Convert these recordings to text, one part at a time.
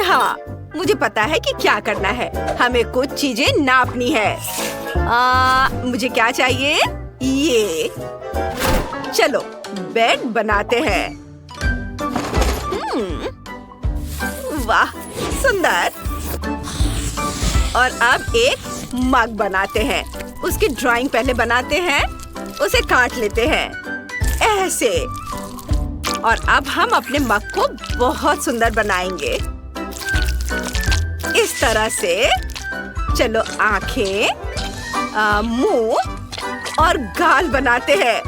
हाँ, मुझे पता है कि क्या करना है। हमें कुछ चीजें नापनी है। मुझे क्या चाहिए? ये। चलो बेड बनाते हैं। वाह, सुंदर। और अब एक मग बनाते हैं। उसकी ड्राइंग पहले बनाते हैं, उसे काट लेते हैं ऐसे। और अब हम अपने मग को बहुत सुंदर बनाएंगे इस तरह से। चलो आंखें, मुंह और गाल बनाते हैं।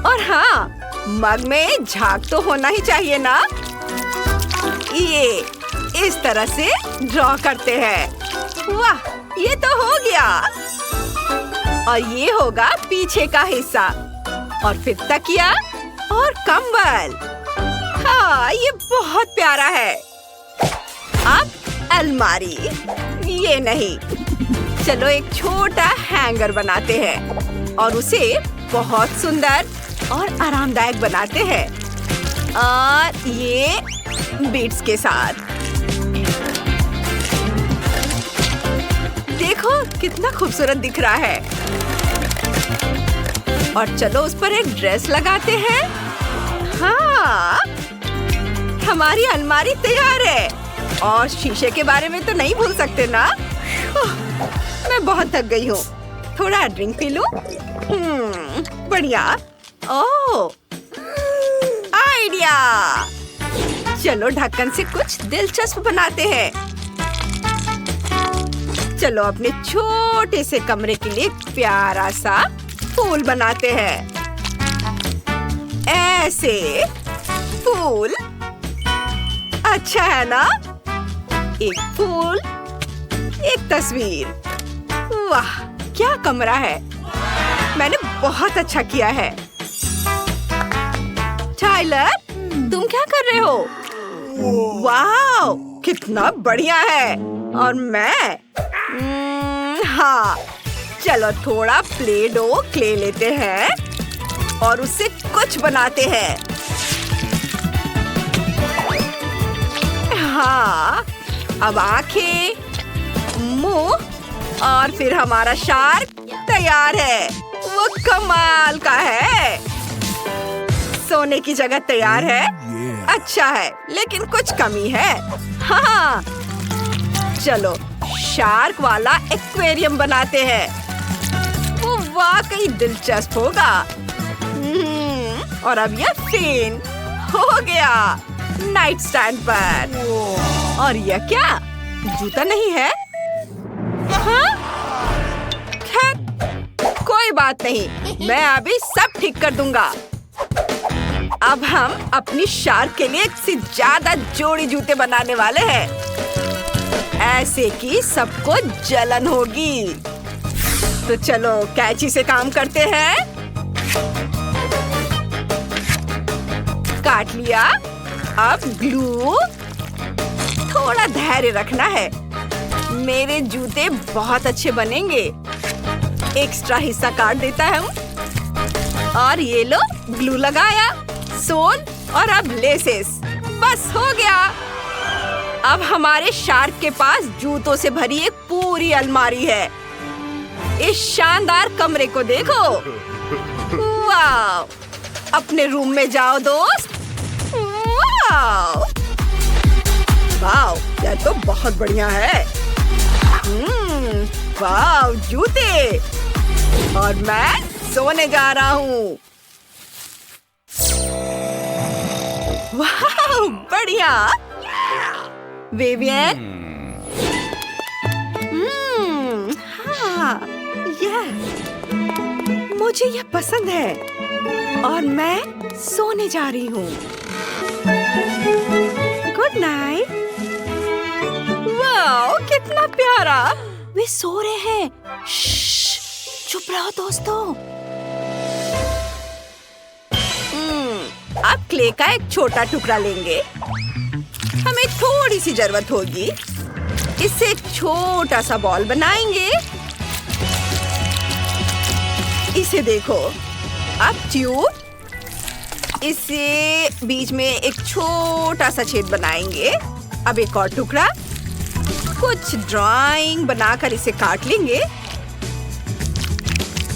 और हाँ, मग में झाग तो होना ही चाहिए ना। ये इस तरह से ड्रॉ करते हैं। वाह, ये तो हो गया। और ये होगा पीछे का हिस्सा। और फिर तकिया और कंबल। हाँ, ये बहुत प्यारा है। अब अलमारी। ये नहीं, चलो एक छोटा हैंगर बनाते हैं और उसे बहुत सुंदर और आरामदायक बनाते हैं। और ये बीट्स के साथ। देखो कितना खूबसूरत दिख रहा है। और चलो उस पर एक ड्रेस लगाते हैं। हाँ, हमारी अलमारी तैयार है। और शीशे के बारे में तो नहीं भूल सकते ना। मैं बहुत थक गई हूँ, थोड़ा ड्रिंक पी लूं। बढ़िया। ओह, आइडिया। चलो ढक्कन से कुछ दिलचस्प बनाते हैं। चलो अपने छोटे से कमरे के लिए प्यारा सा फूल बनाते हैं। ऐसे फूल अच्छा है ना? एक फूल, एक तस्वीर। वाह, क्या कमरा है। मैंने बहुत अच्छा किया है। टाइलर, तुम क्या कर रहे हो? वाह, कितना बढ़िया है। और मैं हाँ, चलो थोड़ा प्ले डो क्ले लेते हैं और उससे कुछ बनाते हैं। हाँ, अब आंखें, मुंह और फिर हमारा शार्क तैयार है। वो कमाल का है। सोने की जगह तैयार है। अच्छा है, लेकिन कुछ कमी है। हाँ, चलो शार्क वाला एक्वेरियम बनाते हैं। वो वाकई दिलचस्प होगा। और अब यह फेन हो गया नाइट स्टैंड पर। और यह क्या, जूता नहीं है? हाँ? खैर, कोई बात नहीं, मैं अभी सब ठीक कर दूंगा। अब हम अपनी शार्क के लिए एक से ज्यादा जोड़ी जूते बनाने वाले हैं, ऐसे कि सबको जलन होगी। तो चलो कैंची से काम करते हैं। काट लिया। अब ग्लू। थोड़ा धैर्य रखना है। मेरे जूते बहुत अच्छे बनेंगे। एक्स्ट्रा हिस्सा काट देता हूँ। और ये लो, ग्लू लगाया, सोल और अब लेसेस। बस हो गया। अब हमारे शार्क के पास जूतों से भरी एक पूरी अलमारी है। इस शानदार कमरे को देखो। वाह, अपने रूम में जाओ दोस्त। वाह, वाह, यह तो बहुत बढ़िया है। वाह, जूते। और मैं सोने जा रहा हूँ। वाह, बढ़िया। विवियन। हाँ, मुझे यह पसंद है। और मैं सोने जा रही हूँ। Good night. वाह, कितना प्यारा। वे सो रहे हैं। चुप रहो दोस्तों। अब क्ले का एक छोटा टुकड़ा लेंगे। हमें थोड़ी सी जरूरत होगी। इससे एक छोटा सा बॉल बनाएंगे। इसे देखो। अब ट्यूब। इसे बीच में एक छोटा सा छेद बनाएंगे। अब एक और टुकड़ा। कुछ ड्राइंग बनाकर इसे काट लेंगे।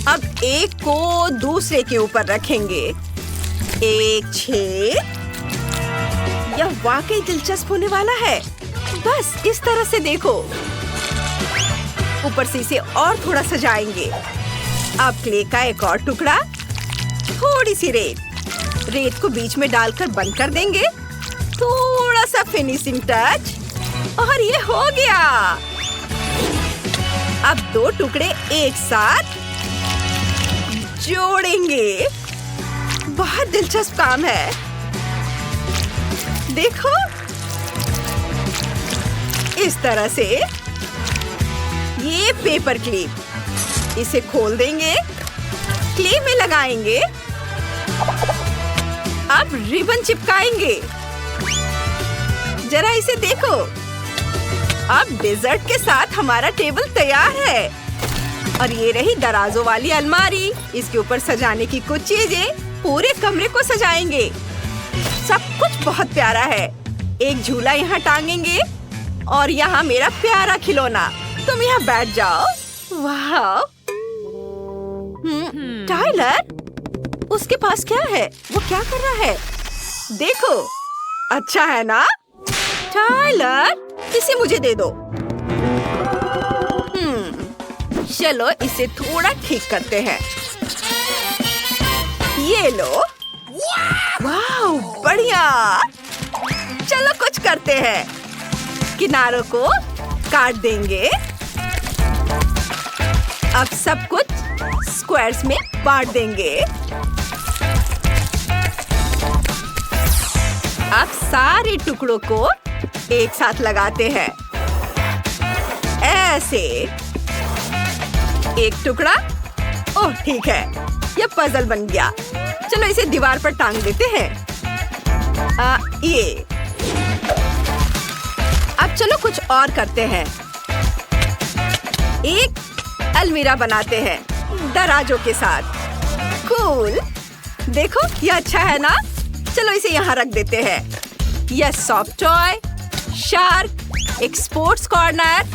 अब एक को दूसरे के ऊपर रखेंगे। एक छेद। यह वाकई दिलचस्प होने वाला है। बस इस तरह से देखो। ऊपर से इसे और थोड़ा सजाएंगे। अब क्ले का एक और टुकड़ा, थोड़ी सी रेत को बीच में डालकर बंद कर देंगे। थोड़ा सा फिनिशिंग टच और ये हो गया। अब दो टुकड़े एक साथ जोड़ेंगे। बहुत दिलचस्प काम है। देखो, इस तरह से ये पेपर क्लिप, इसे खोल देंगे, क्ले में लगाएंगे। अब रिबन चिपकाएंगे। जरा इसे देखो। अब डेजर्ट के साथ हमारा टेबल तैयार है। और ये रही दराजों वाली अलमारी। इसके ऊपर सजाने की कुछ चीजें पूरे कमरे को सजाएंगे। सब कुछ बहुत प्यारा है। एक झूला यहाँ टांगेंगे और यहाँ मेरा प्यारा खिलौना। तुम यहाँ बैठ जाओ। वाह! टाइलर, उसके पास क्या है? वो क्या कर रहा है? देखो, अच्छा है ना? टाइलर, इसे मुझे दे दो। चलो इसे थोड़ा ठीक करते हैं। ये लो। वाह, बढ़िया। चलो कुछ करते हैं। किनारों को काट देंगे। अब सब कुछ स्क्वायर्स में बांट देंगे। अब सारे टुकड़ों को एक साथ लगाते हैं। ऐसे एक टुकड़ा। ओह, ठीक है, यह पजल बन गया। चलो इसे दीवार पर टांग देते हैं। ये। अब चलो कुछ और करते हैं। एक अलमीरा बनाते हैं दराजों के साथ। कूल। देखो, यह अच्छा है ना? चलो इसे यहाँ रख देते हैं। यह सॉफ्ट टॉय, शार्क, एक स्पोर्ट्स कॉर्नर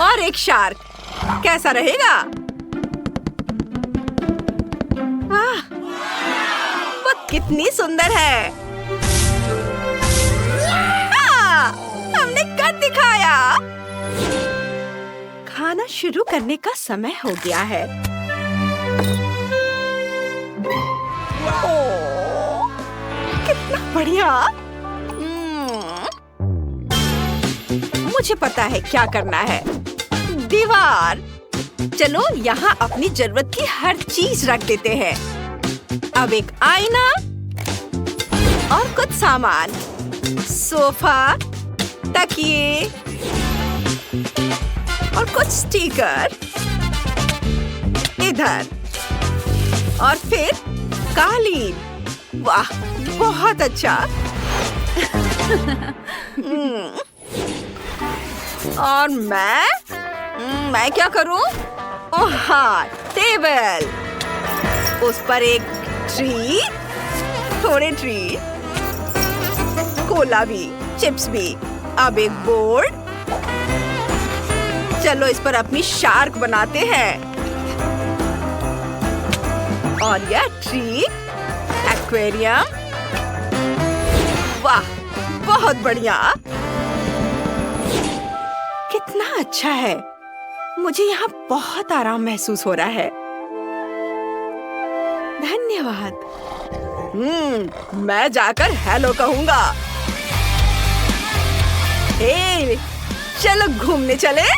और एक शार्क। कैसा रहेगा? वाह, वो कितनी सुंदर है। हाँ, हमने कर दिखाया। खाना शुरू करने का समय हो गया है। ओह, कितना बढ़िया। मुझे पता है क्या करना है। दीवार। चलो यहाँ अपनी जरूरत की हर चीज रख देते हैं। अब एक आईना और कुछ सामान। सोफा, तकिए और कुछ स्टिकर इधर। और फिर कालीन। वाह, बहुत अच्छा। और मैं क्या करूं? ओह हाँ, टेबल। उस पर एक ट्री, थोड़े ट्री, कोला भी, चिप्स भी। अब एक बोर्ड। चलो इस पर अपनी शार्क बनाते हैं। और यह ट्री, एक्वेरियम। वाह, बहुत बढ़िया। कितना अच्छा है। मुझे यहाँ बहुत आराम महसूस हो रहा है। धन्यवाद। मैं जाकर हेलो कहूँगा। हे, चलो घूमने चले।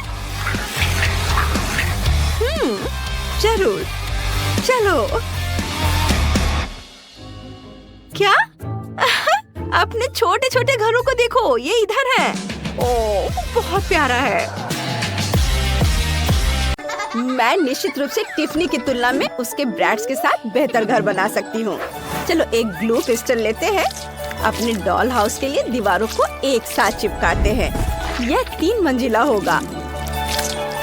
जरूर, चलो। क्या? अपने छोटे छोटे घरों को देखो, ये इधर है। ओह, बहुत प्यारा है। मैं निश्चित रूप से टिफनी की तुलना में उसके ब्रैड्स के साथ बेहतर घर बना सकती हूँ। चलो एक ग्लू पिस्टल लेते हैं। अपने डॉल हाउस के लिए दीवारों को एक साथ चिपकाते हैं। यह 3 मंजिला होगा।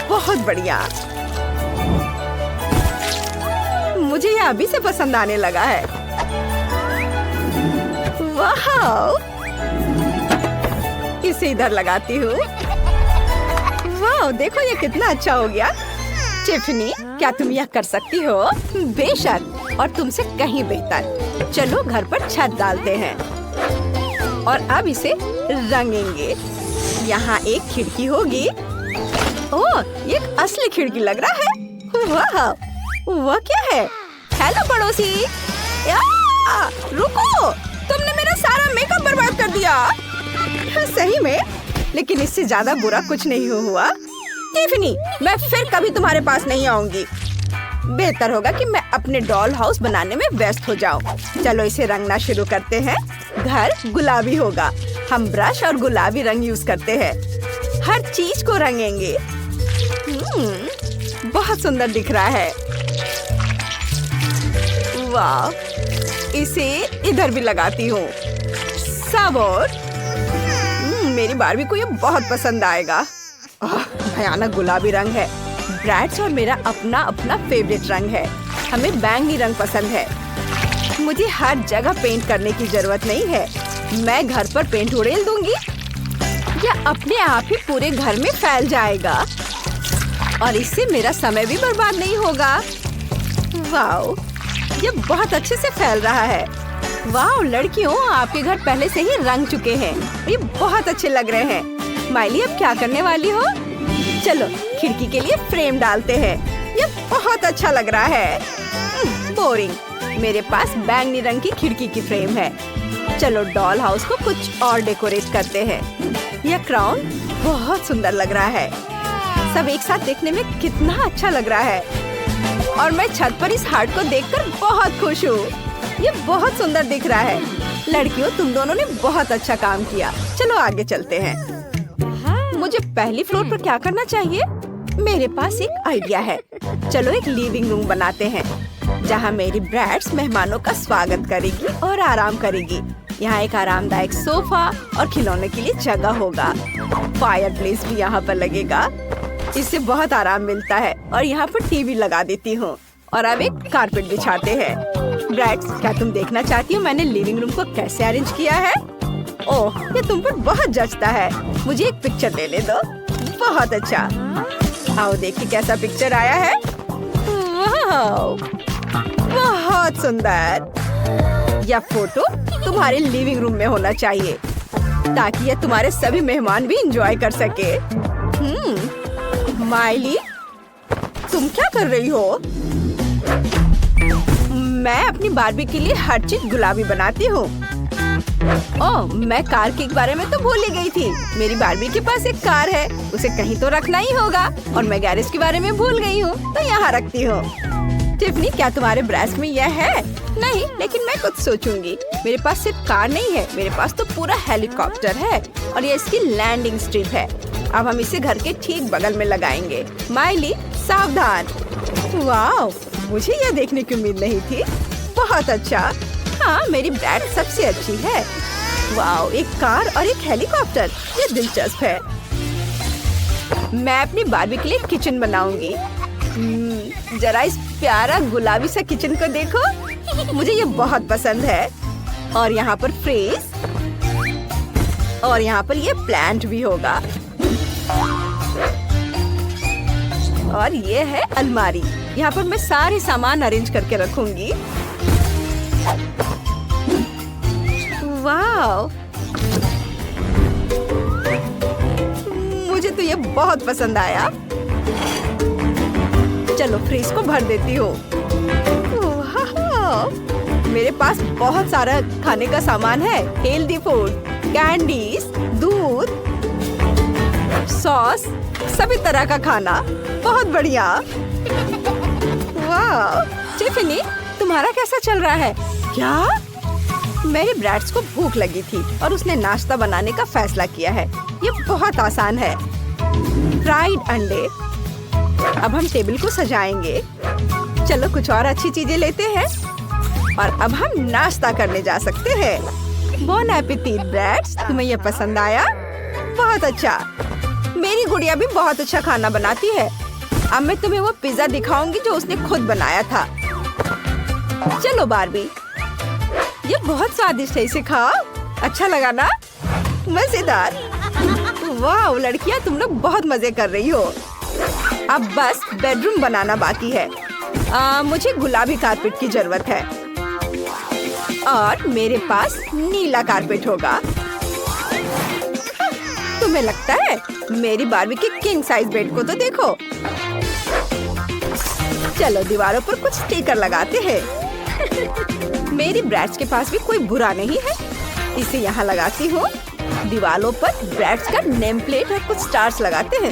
बहुत बढ़िया। मुझे यह अभी से पसंद आने लगा है। वाह! इसे इधर लगाती हूँ। वाह, देखो ये कितना अच्छा हो गया। टिफनी, क्या तुम यह कर सकती हो? बेशक, और तुमसे कहीं बेहतर। चलो घर पर छत डालते हैं और अब इसे रंगेंगे। यहाँ एक खिड़की होगी। ओह, ये एक असली खिड़की लग रहा है। वाह, वह क्या है? हेलो पड़ोसी। रुको, तुमने मेरा सारा मेकअप बर्बाद कर दिया। सही में, लेकिन इससे ज्यादा बुरा कुछ नहीं हुआ। टिफनी, मैं फिर कभी तुम्हारे पास नहीं आऊंगी। बेहतर होगा कि मैं अपने डॉल हाउस बनाने में व्यस्त हो जाऊं। चलो इसे रंगना शुरू करते हैं। घर गुलाबी होगा। हम ब्रश और गुलाबी रंग यूज करते हैं। हर चीज को रंगेंगे। बहुत सुंदर दिख रहा है। वाह, इसे इधर भी लगाती हूँ। सब और मेरी बारबी को ये बहुत पसंद आएगा। भयानक गुलाबी रंग है। ब्रैड्स और मेरा अपना अपना फेवरेट रंग है। हमें बैंगनी रंग पसंद है। मुझे हर जगह पेंट करने की जरूरत नहीं है। मैं घर पर पेंट उड़ेल दूंगी। यह अपने आप ही पूरे घर में फैल जाएगा और इससे मेरा समय भी बर्बाद नहीं होगा। वाओ, ये बहुत अच्छे से फैल रहा है। वाओ लड़कियों, आपके घर पहले से ही रंग चुके हैं। ये बहुत अच्छे लग रहे हैं। माइली, अब क्या करने वाली हो? चलो खिड़की के लिए फ्रेम डालते हैं। ये बहुत अच्छा लग रहा है। बोरिंग, मेरे पास बैंगनी रंग की खिड़की की फ्रेम है। चलो डॉल हाउस को कुछ और डेकोरेट करते हैं। यह क्राउन बहुत सुंदर लग रहा है। सब एक साथ देखने में कितना अच्छा लग रहा है। और मैं छत पर इस हार्ट को देखकर बहुत खुश हूँ। ये बहुत सुंदर दिख रहा है। लड़कियों, तुम दोनों ने बहुत अच्छा काम किया। चलो आगे चलते हैं। मुझे पहली फ्लोर पर क्या करना चाहिए? मेरे पास एक आइडिया है। चलो एक लिविंग रूम बनाते हैं जहाँ मेरी ब्रैड्स मेहमानों का स्वागत करेगी और आराम करेगी। यहाँ एक आरामदायक सोफा और खिलौने के लिए जगह होगा। फायरप्लेस भी यहाँ पर लगेगा। इससे बहुत आराम मिलता है। और यहाँ पर टीवी लगा देती हूँ। और अब एक कारपेट बिछाते हैं। ब्रैड्स, क्या तुम देखना चाहती हो मैंने लिविंग रूम को कैसे अरेंज किया है? ओह, ये तुम पर बहुत जचता है। मुझे एक पिक्चर लेने दो। बहुत अच्छा। आओ देखिए कैसा पिक्चर आया है। वाह, बहुत सुंदर। यह फोटो तुम्हारे लिविंग रूम में होना चाहिए ताकि यह तुम्हारे सभी मेहमान भी एंजॉय कर सके। माइली, तुम क्या कर रही हो? मैं अपनी बारबी के लिए हर चीज गुलाबी बनाती हूँ। ओह, मैं कार के बारे में तो भूल ही गई थी। मेरी बारबी के पास एक कार है, उसे कहीं तो रखना ही होगा। और मैं गैरेज के बारे में भूल गई हूँ, तो यहाँ रखती हूँ। टिफनी, क्या तुम्हारे ब्रश में यह है? नहीं, लेकिन मैं कुछ सोचूंगी। मेरे पास सिर्फ कार नहीं है, मेरे पास तो पूरा हेलीकॉप्टर है और ये इसकी लैंडिंग स्ट्रिप है। अब हम इसे घर के ठीक बगल में लगाएंगे। माइली, सावधान। वाह, मुझे यह देखने की उम्मीद नहीं थी। बहुत अच्छा। हाँ, मेरी ब्रैड सबसे अच्छी है। वाह, एक कार और एक हेलीकॉप्टर, ये दिलचस्प है। मैं अपनी बारबी के लिए किचन बनाऊंगी। जरा इस प्यारा गुलाबी सा किचन को देखो। मुझे ये बहुत पसंद है। और यहाँ पर फ्रेज और यहाँ पर ये प्लांट भी होगा। और ये है अलमारी। यहाँ पर मैं सारे सामान अरेंज करके रखूंगी। वाह, मुझे तो ये बहुत पसंद आया। चलो फ्रिज को भर देती हूँ। मेरे पास बहुत सारा खाने का सामान है। हेल्दी फूड, कैंडीज, दूध, सॉस, सभी तरह का खाना। बहुत बढ़िया। वाह, टिफनी, तुम्हारा कैसा चल रहा है? क्या? मेरे ब्रैड्स को भूख लगी थी और उसने नाश्ता बनाने का फैसला किया है। ये बहुत आसान है। फ्राइड अंडे। अब हम टेबल को सजाएंगे। चलो कुछ और अच्छी चीजें लेते हैं और अब हम नाश्ता करने जा सकते हैं। बोन एपेटीट ब्रैड्स, तुम्हें यह पसंद आया? बहुत अच्छा। मेरी गुड़िया भी बहुत अच्छा खाना बनाती है। अब मैं तुम्हें वो पिज्जा दिखाऊंगी जो उसने खुद बनाया था। चलो बारबी, ये बहुत स्वादिष्ट है, इसे खाओ। अच्छा लगा ना? मजेदार। वाह लड़कियां, तुम लोग बहुत मजे कर रही हो। अब बस बेडरूम बनाना बाकी है। मुझे गुलाबी कारपेट की जरूरत है और मेरे पास नीला कारपेट होगा। तुम्हें लगता है? मेरी बार्बी के किंग साइज बेड को तो देखो। चलो दीवारों पर कुछ स्टिकर लगाते हैं। मेरी ब्रैड्स के पास भी कोई बुरा नहीं है। इसे यहाँ लगाती हूँ। दीवारों पर ब्रैड्स का नेम प्लेट और कुछ स्टार्स लगाते हैं।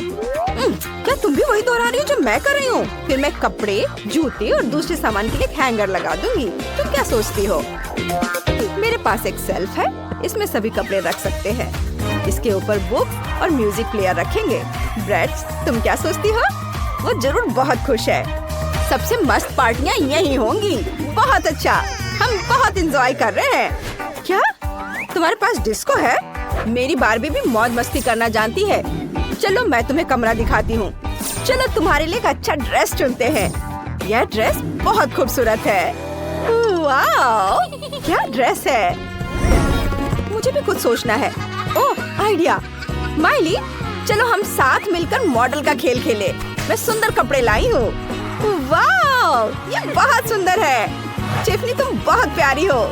क्या तुम भी वही दोहरा रही हो जो मैं कर रही हूँ? फिर मैं कपड़े, जूते और दूसरे सामान के लिए हैंगर लगा दूंगी। तुम क्या सोचती हो? मेरे पास एक शेल्फ है, इसमें सभी कपड़े रख सकते हैं। इसके ऊपर बुक्स और म्यूजिक प्लेयर रखेंगे। ब्रैड्स, तुम क्या सोचती हो? वो जरूर बहुत खुश है। सबसे मस्त पार्टियाँ यही होंगी। बहुत अच्छा, हम बहुत एंजॉय कर रहे हैं। क्या तुम्हारे पास डिस्को है? मेरी बार्बी भी मौज मस्ती करना जानती है। चलो मैं तुम्हें कमरा दिखाती हूँ। चलो तुम्हारे लिए एक अच्छा ड्रेस चुनते हैं। यह ड्रेस बहुत खूबसूरत है। वाह, क्या ड्रेस है। मुझे भी कुछ सोचना है। ओह, आइडिया। माइली, चलो हम साथ मिलकर मॉडल का खेल खेले। मैं सुंदर कपड़े लाई हूँ। वाह, ये बहुत सुंदर है। चिफनी, तुम बहुत प्यारी हो।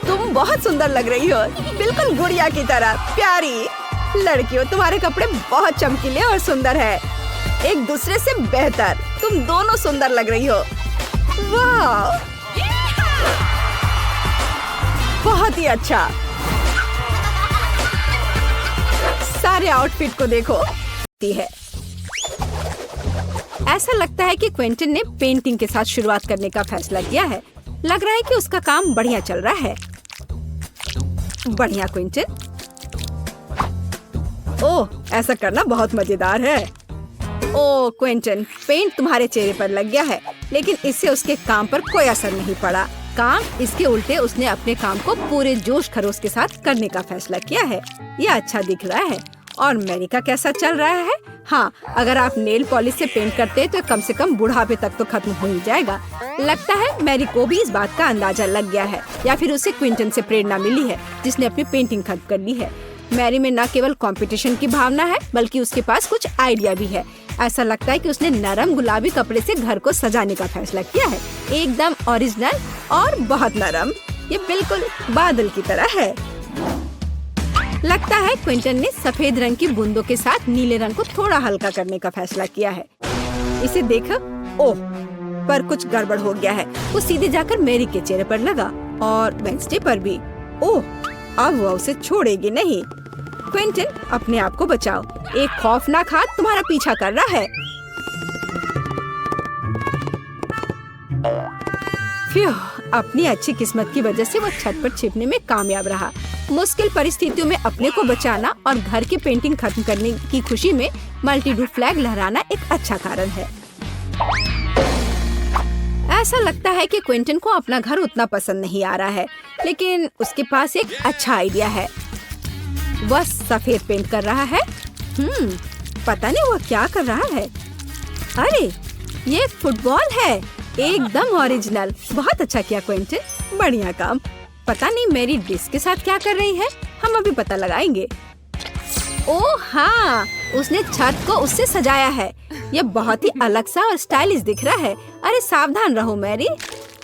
तुम बहुत सुंदर लग रही हो, बिल्कुल गुड़िया की तरह प्यारी। लड़कियों, तुम्हारे कपड़े बहुत चमकीले और सुंदर है, एक दूसरे से बेहतर। तुम दोनों सुंदर लग रही हो। वाह, बहुत ही अच्छा। सारे आउटफिट को देखो। है ऐसा लगता है कि क्विंटन ने पेंटिंग के साथ शुरुआत करने का फैसला किया है। लग रहा है कि उसका काम बढ़िया चल रहा है। बढ़िया क्विंटन। ओह, ऐसा करना बहुत मजेदार है। ओह क्विंटन, पेंट तुम्हारे चेहरे पर लग गया है, लेकिन इससे उसके काम पर कोई असर नहीं पड़ा। काम इसके उल्टे उसने अपने काम को पूरे जोश खरोश के साथ करने का फैसला किया है। यह अच्छा दिख रहा है। और मैरी का कैसा चल रहा है? हाँ, अगर आप नेल पॉलिश से पेंट करते तो कम से कम बुढ़ापे तक तो खत्म हो ही जाएगा। लगता है मैरी को भी इस बात का अंदाजा लग गया है, या फिर उसे क्विंटन से प्रेरणा मिली है, जिसने अपनी पेंटिंग खत्म कर ली है। मैरी में न केवल कंपटीशन की भावना है, बल्कि उसके पास कुछ आइडिया भी है। ऐसा लगता है कि उसने नरम गुलाबी कपड़े से घर को सजाने का फैसला किया है। एकदम ओरिजिनल और बहुत नरम। ये बिल्कुल बादल की तरह है। लगता है क्विंटन ने सफेद रंग की बूंदों के साथ नीले रंग को थोड़ा हल्का करने का फैसला किया है। इसे देखो। ओह, पर कुछ गड़बड़ हो गया है। वो सीधे जाकर मैरी के चेहरे पर लगा और वेंसडे पर भी। ओह, अब वो उसे छोड़ेगी नहीं। क्विंटन, अपने आप को बचाओ। एक खौफनाक हाथ तुम्हारा पीछा कर रहा है। अपनी अच्छी किस्मत की वजह से वो छत पर छिपने में कामयाब रहा। मुश्किल परिस्थितियों में अपने को बचाना और घर की पेंटिंग खत्म करने की खुशी में मल्टी-डू फ्लैग लहराना एक अच्छा कारण है। ऐसा लगता है कि क्विंटन को अपना घर उतना पसंद नहीं आ रहा है, लेकिन उसके पास एक अच्छा आइडिया है। वह सफेद पेंट कर रहा है। पता नहीं वह क्या कर रहा है। अरे, ये फुटबॉल है। एकदम ओरिजिनल। बहुत अच्छा किया क्विंटन, बढ़िया काम। पता नहीं मेरी डिस्क के साथ क्या कर रही है। हम अभी पता लगाएंगे। ओह हाँ, उसने छत को उससे सजाया है। यह बहुत ही अलग सा और स्टाइलिश दिख रहा है। अरे सावधान रहो मैरी।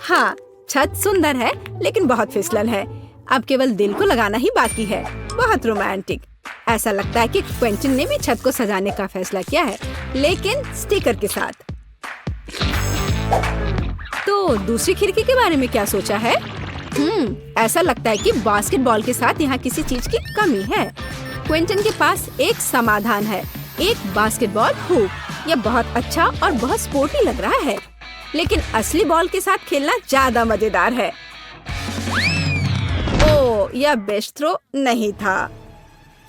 हाँ, छत सुंदर है, लेकिन बहुत फिसलन है। अब केवल दिल को लगाना ही बाकी है। बहुत रोमांटिक। ऐसा लगता है कि क्विंटन ने भी छत को सजाने का फैसला किया है, लेकिन स्टिकर के साथ। तो दूसरी खिड़की के बारे में क्या सोचा है? ऐसा लगता है कि बास्केटबॉल के साथ यहाँ किसी चीज की कमी है। क्विंटन के पास एक समाधान है, एक बास्केटबॉल हुप। यह बहुत अच्छा और बहुत स्पोर्टी लग रहा है, लेकिन असली बॉल के साथ खेलना ज्यादा मजेदार है। ओह, यह बेस्ट थ्रो नहीं था।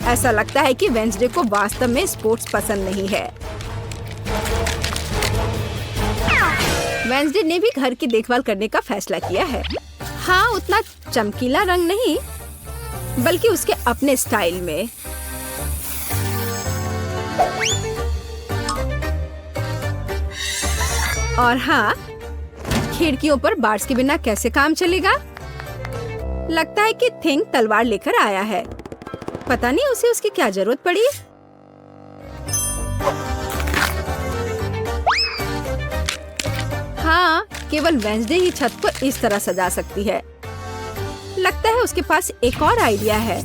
ऐसा लगता है कि वेंसडे को वास्तव में स्पोर्ट्स पसंद नहीं है। वेंसडे ने भी घर की देखभाल करने का फैसला किया है। हाँ, उतना चमकीला रंग नहीं, बल्कि उसके अपने स्टाइल में। और हाँ, खिड़कियों पर बार्स के बिना कैसे काम चलेगा? लगता है कि थिंग तलवार लेकर आया है। पता नहीं उसे उसकी क्या जरूरत पड़ी। हाँ, केवल वेंसडे ही छत को इस तरह सजा सकती है। लगता है उसके पास एक और आइडिया है।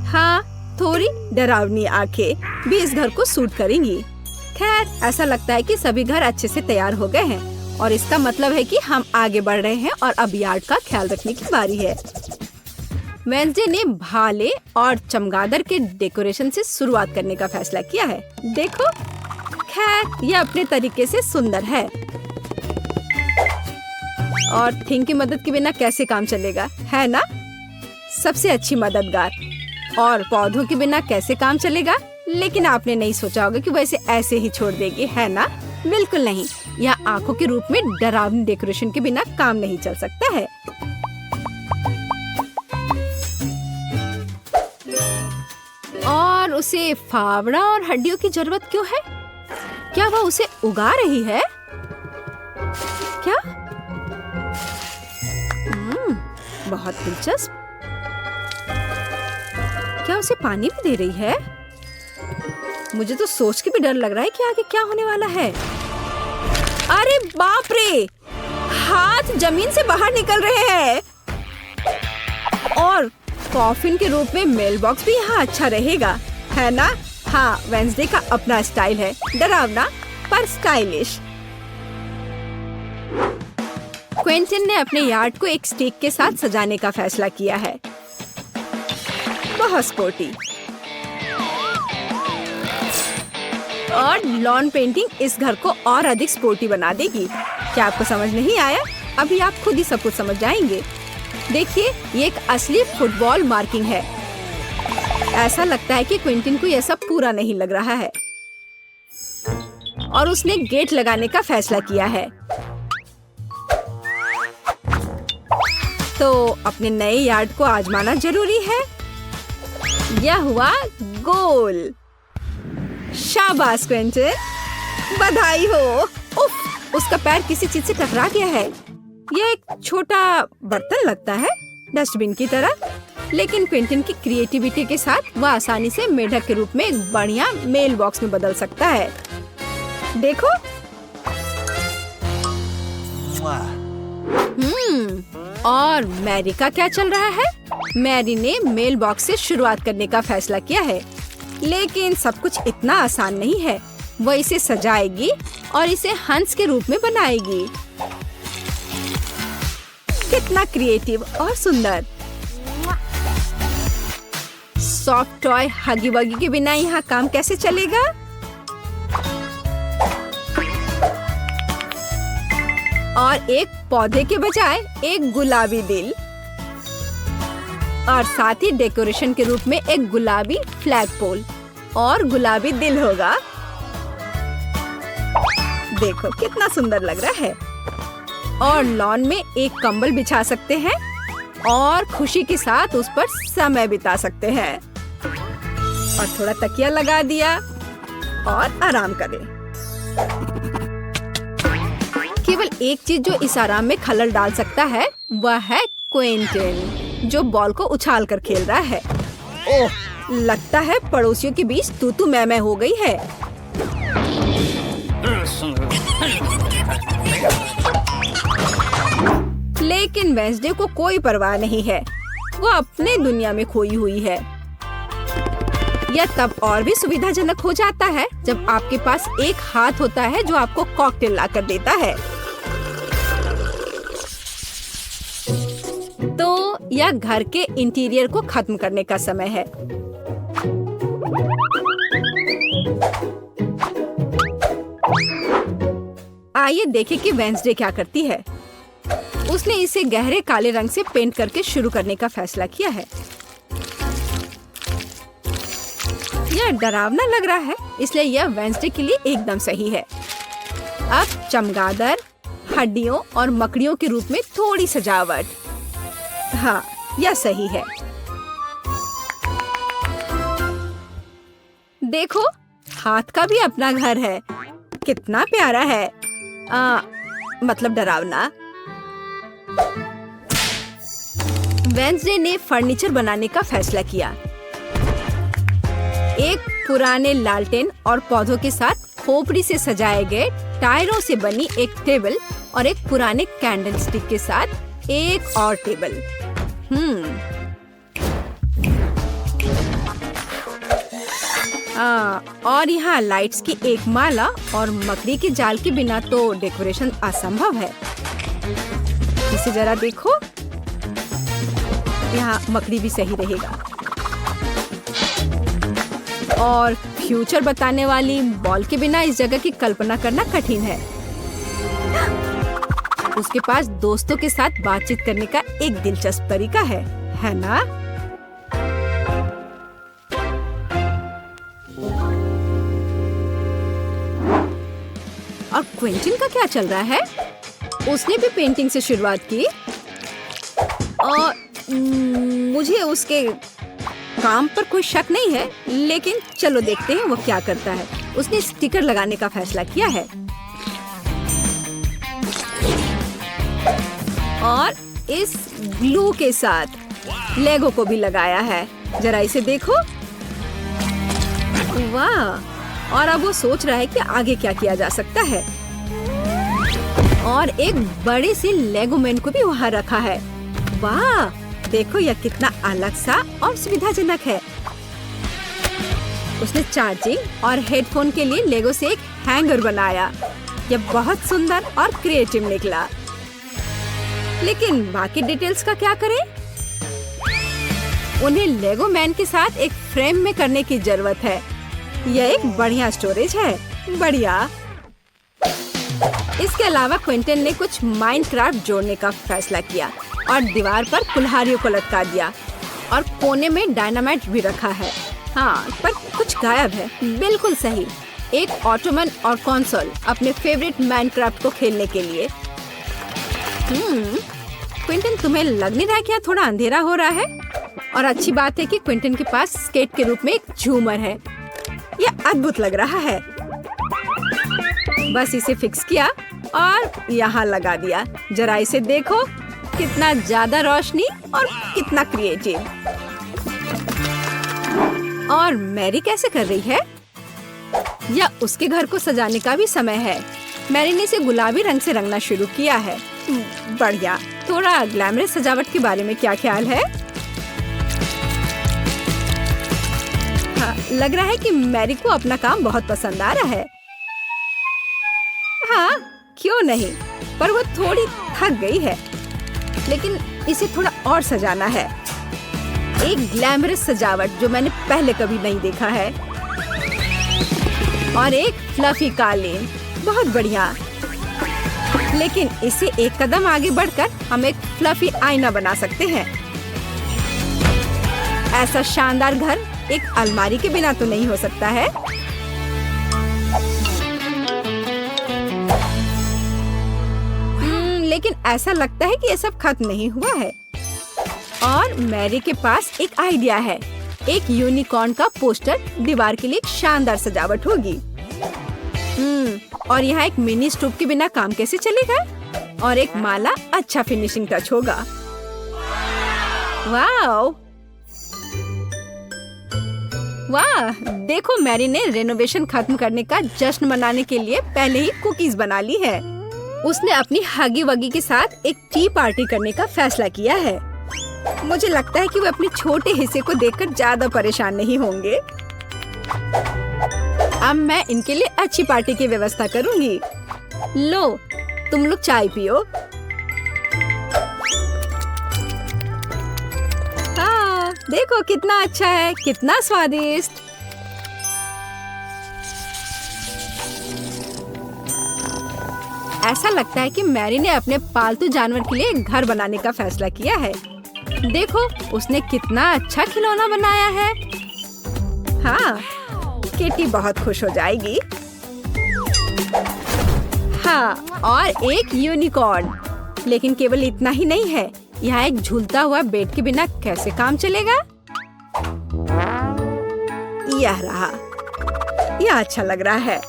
हाँ, थोड़ी डरावनी आंखें भी इस घर को सूट करेंगी। खैर, ऐसा लगता है कि सभी घर अच्छे से तैयार हो गए हैं और इसका मतलब है कि हम आगे बढ़ रहे हैं और अब यार्ड का ख्याल रखने की बारी है। वेंसडे ने भाले और चमगादड़ के डेकोरेशन से शुरुआत करने का फैसला किया है। देखो, खैर यह अपने तरीके से सुंदर है और थिंग की मदद के बिना कैसे काम चलेगा, है ना? सबसे अच्छी मददगार। और पौधों के बिना कैसे काम चलेगा? लेकिन आपने नहीं सोचा होगा कि वैसे ऐसे ही छोड़ देगी, है ना? बिल्कुल नहीं। यह आंखों के रूप में डरावनी डेकोरेशन के बिना काम नहीं चल सकता है। और उसे फावड़ा और हड्डियों की जरूरत क्यों है? क्या वह उसे उगा रही है? क्या? बहुत दिलचस्प। क्या उसे पानी भी दे रही है? मुझे तो सोच के भी डर लग रहा है कि आगे क्या होने वाला है। अरे बाप रे! हाथ जमीन से बाहर निकल रहे हैं। और कॉफिन के रूप में मेल बॉक्स भी यहाँ अच्छा रहेगा, है ना? हाँ, वेंसडे का अपना स्टाइल है, डरावना पर स्टाइलिश। क्विंटन ने अपने यार्ड को एक स्टिक के साथ सजाने का फैसला किया है। बहुत स्पोर्टी। और लॉन पेंटिंग इस घर को और अधिक स्पोर्टी बना देगी। क्या आपको समझ नहीं आया? अभी आप खुद ही सब कुछ समझ जाएंगे। देखिए, ये एक असली फुटबॉल मार्किंग है। ऐसा लगता है कि क्विंटन को यह सब पूरा नहीं लग रहा है और उसने गेट लगाने का फैसला किया है। तो अपने नए यार्ड को आजमाना जरूरी है। यह हुआ गोल। शाबाश क्विंटन, बधाई हो। उफ, उसका पैर किसी चीज से टकरा गया है। यह एक छोटा बर्तन लगता है, डस्टबिन की तरह, लेकिन क्विंटन की क्रिएटिविटी के साथ वह आसानी से मेढक के रूप में एक बढ़िया मेल बॉक्स में बदल सकता है। देखो। और मैरी का क्या चल रहा है? मैरी ने मेल बॉक्स से शुरुआत करने का फैसला किया है, लेकिन सब कुछ इतना आसान नहीं है। वह इसे सजाएगी और इसे हंस के रूप में बनाएगी। कितना क्रिएटिव और सुंदर। सॉफ्ट टॉय हगी वगी के बिना यहाँ काम कैसे चलेगा? और एक पौधे के बजाय एक गुलाबी दिल, और साथ ही डेकोरेशन के रूप में एक गुलाबी फ्लैग पोल और गुलाबी दिल होगा। देखो कितना सुंदर लग रहा है। और लॉन में एक कंबल बिछा सकते हैं और खुशी के साथ उस पर समय बिता सकते हैं। और थोड़ा तकिया लगा दिया और आराम करें। केवल एक चीज जो इस आराम में खलल डाल सकता है वह है क्विंटन, जो बॉल को उछाल कर खेल रहा है। ओह, लगता है पड़ोसियों के बीच तू मैं हो गई है। लेकिन वेंसडे को कोई परवाह नहीं है। वो अपने दुनिया में खोई हुई है। यह तब और भी सुविधाजनक हो जाता है जब आपके पास एक हाथ होता है जो आपको कॉकटेल ला कर देता है। तो यह घर के इंटीरियर को खत्म करने का समय है। आइए देखें कि वेंसडे क्या करती है। उसने इसे गहरे काले रंग से पेंट करके शुरू करने का फैसला किया है। यह डरावना लग रहा है, इसलिए यह वेंसडे के लिए एकदम सही है। अब चमगादड़, हड्डियों और मकड़ियों के रूप में थोड़ी सजावट। हाँ, यह सही है। देखो, हाथ का भी अपना घर है। कितना प्यारा है। मतलब डरावना। वेंसडे ने फर्नीचर बनाने का फैसला किया। एक पुराने लालटेन और पौधों के साथ खोपड़ी से सजाए गए टायरों से बनी एक टेबल और एक पुराने कैंडल स्टिक के साथ एक और टेबल। और यहाँ लाइट्स की एक माला और मकड़ी के जाल के बिना तो डेकोरेशन असंभव है। इसे जरा देखो, यहाँ मकड़ी भी सही रहेगा। और फ्यूचर बताने वाली बॉल के बिना इस जगह की कल्पना करना कठिन है। उसके पास दोस्तों के साथ बातचीत करने का एक दिलचस्प तरीका है ना? और क्विंटन का क्या चल रहा है? उसने भी पेंटिंग से शुरुआत की और मुझे उसके काम पर कोई शक नहीं है, लेकिन चलो देखते हैं वो क्या करता है। उसने स्टिकर लगाने का फैसला किया है और इस ग्लू के साथ लेगो को भी लगाया है। जरा इसे देखो, वाह! और अब वो सोच रहा है कि आगे क्या किया जा सकता है। और एक बड़े से लेगो मैन को भी वहाँ रखा है। वाह! देखो यह कितना अलग सा और सुविधाजनक है। उसने चार्जिंग और हेडफोन के लिए लेगो से एक हैंगर बनाया। यह बहुत सुंदर और क्रिएटिव निकला। लेकिन बाकी डिटेल्स का क्या करें? उन्हें लेगो मैन के साथ एक फ्रेम में करने की जरूरत है। यह एक बढ़िया स्टोरेज है। बढ़िया। इसके अलावा क्विंटन ने कुछ माइनक्राफ्ट जोड़ने का फैसला किया और दीवार पर कुल्हाड़ियों को लटका दिया और कोने में डायनामाइट भी रखा है। हाँ, पर कुछ गायब है। बिल्कुल सही, एक ऑटोमन और कंसोल अपने फेवरेट माइनक्राफ्ट को खेलने के लिए। क्विंटन, तुम्हें लग नहीं रहा क्या थोड़ा अंधेरा हो रहा है? और अच्छी बात है कि क्विंटन के पास स्केट के रूप में एक झूमर है। यह अद्भुत लग रहा है। बस इसे फिक्स किया और यहाँ लगा दिया। जरा इसे देखो, कितना ज्यादा रोशनी और कितना क्रिएटिव। और मैरी कैसे कर रही है? या उसके घर को सजाने का भी समय है। मैरी ने इसे गुलाबी रंग से रंगना शुरू किया है। बढ़िया। थोड़ा ग्लैमरस सजावट के बारे में क्या ख्याल है? हाँ, लग रहा है कि मैरी को अपना काम बहुत पसंद आ रहा है। हाँ, क्यों नहीं, पर वो थोड़ी थक गई है। लेकिन इसे थोड़ा और सजाना है। एक ग्लैमरस सजावट जो मैंने पहले कभी नहीं देखा है। और एक फ्लफी कालीन, बहुत बढ़िया। लेकिन इसे एक कदम आगे बढ़कर हम एक फ्लफी आईना बना सकते हैं। ऐसा शानदार घर एक अलमारी के बिना तो नहीं हो सकता है। लेकिन ऐसा लगता है कि ये सब खत्म नहीं हुआ है। और मैरी के पास एक आइडिया है। एक यूनिकॉर्न का पोस्टर दीवार के लिए एक शानदार सजावट होगी। और यहाँ एक मिनी स्टोव के बिना काम कैसे चलेगा? और एक माला अच्छा फिनिशिंग टच होगा। वाह! वाह! देखो, मैरी ने रेनोवेशन खत्म करने का जश्न मनाने के लिए पहले ही कुकीज बना ली है। उसने अपनी हगी वगी के साथ एक टी पार्टी करने का फैसला किया है। मुझे लगता है कि वो अपने छोटे हिस्से को देखकर ज्यादा परेशान नहीं होंगे। अब मैं इनके लिए अच्छी पार्टी की व्यवस्था करूंगी। लो, तुम लोग चाय पियो। हाँ, देखो कितना अच्छा है, कितना स्वादिष्ट। ऐसा लगता है कि मैरी ने अपने पालतू जानवर के लिए एक घर बनाने का फैसला किया है। देखो, उसने कितना अच्छा खिलौना बनाया है। हाँ, किटी बहुत खुश हो जाएगी। हाँ, और एक यूनिकॉर्न। लेकिन केवल इतना ही नहीं है। यहाँ एक झूलता हुआ बेड के बिना कैसे काम चलेगा? यह रहा। यह अच्छा लग रहा है।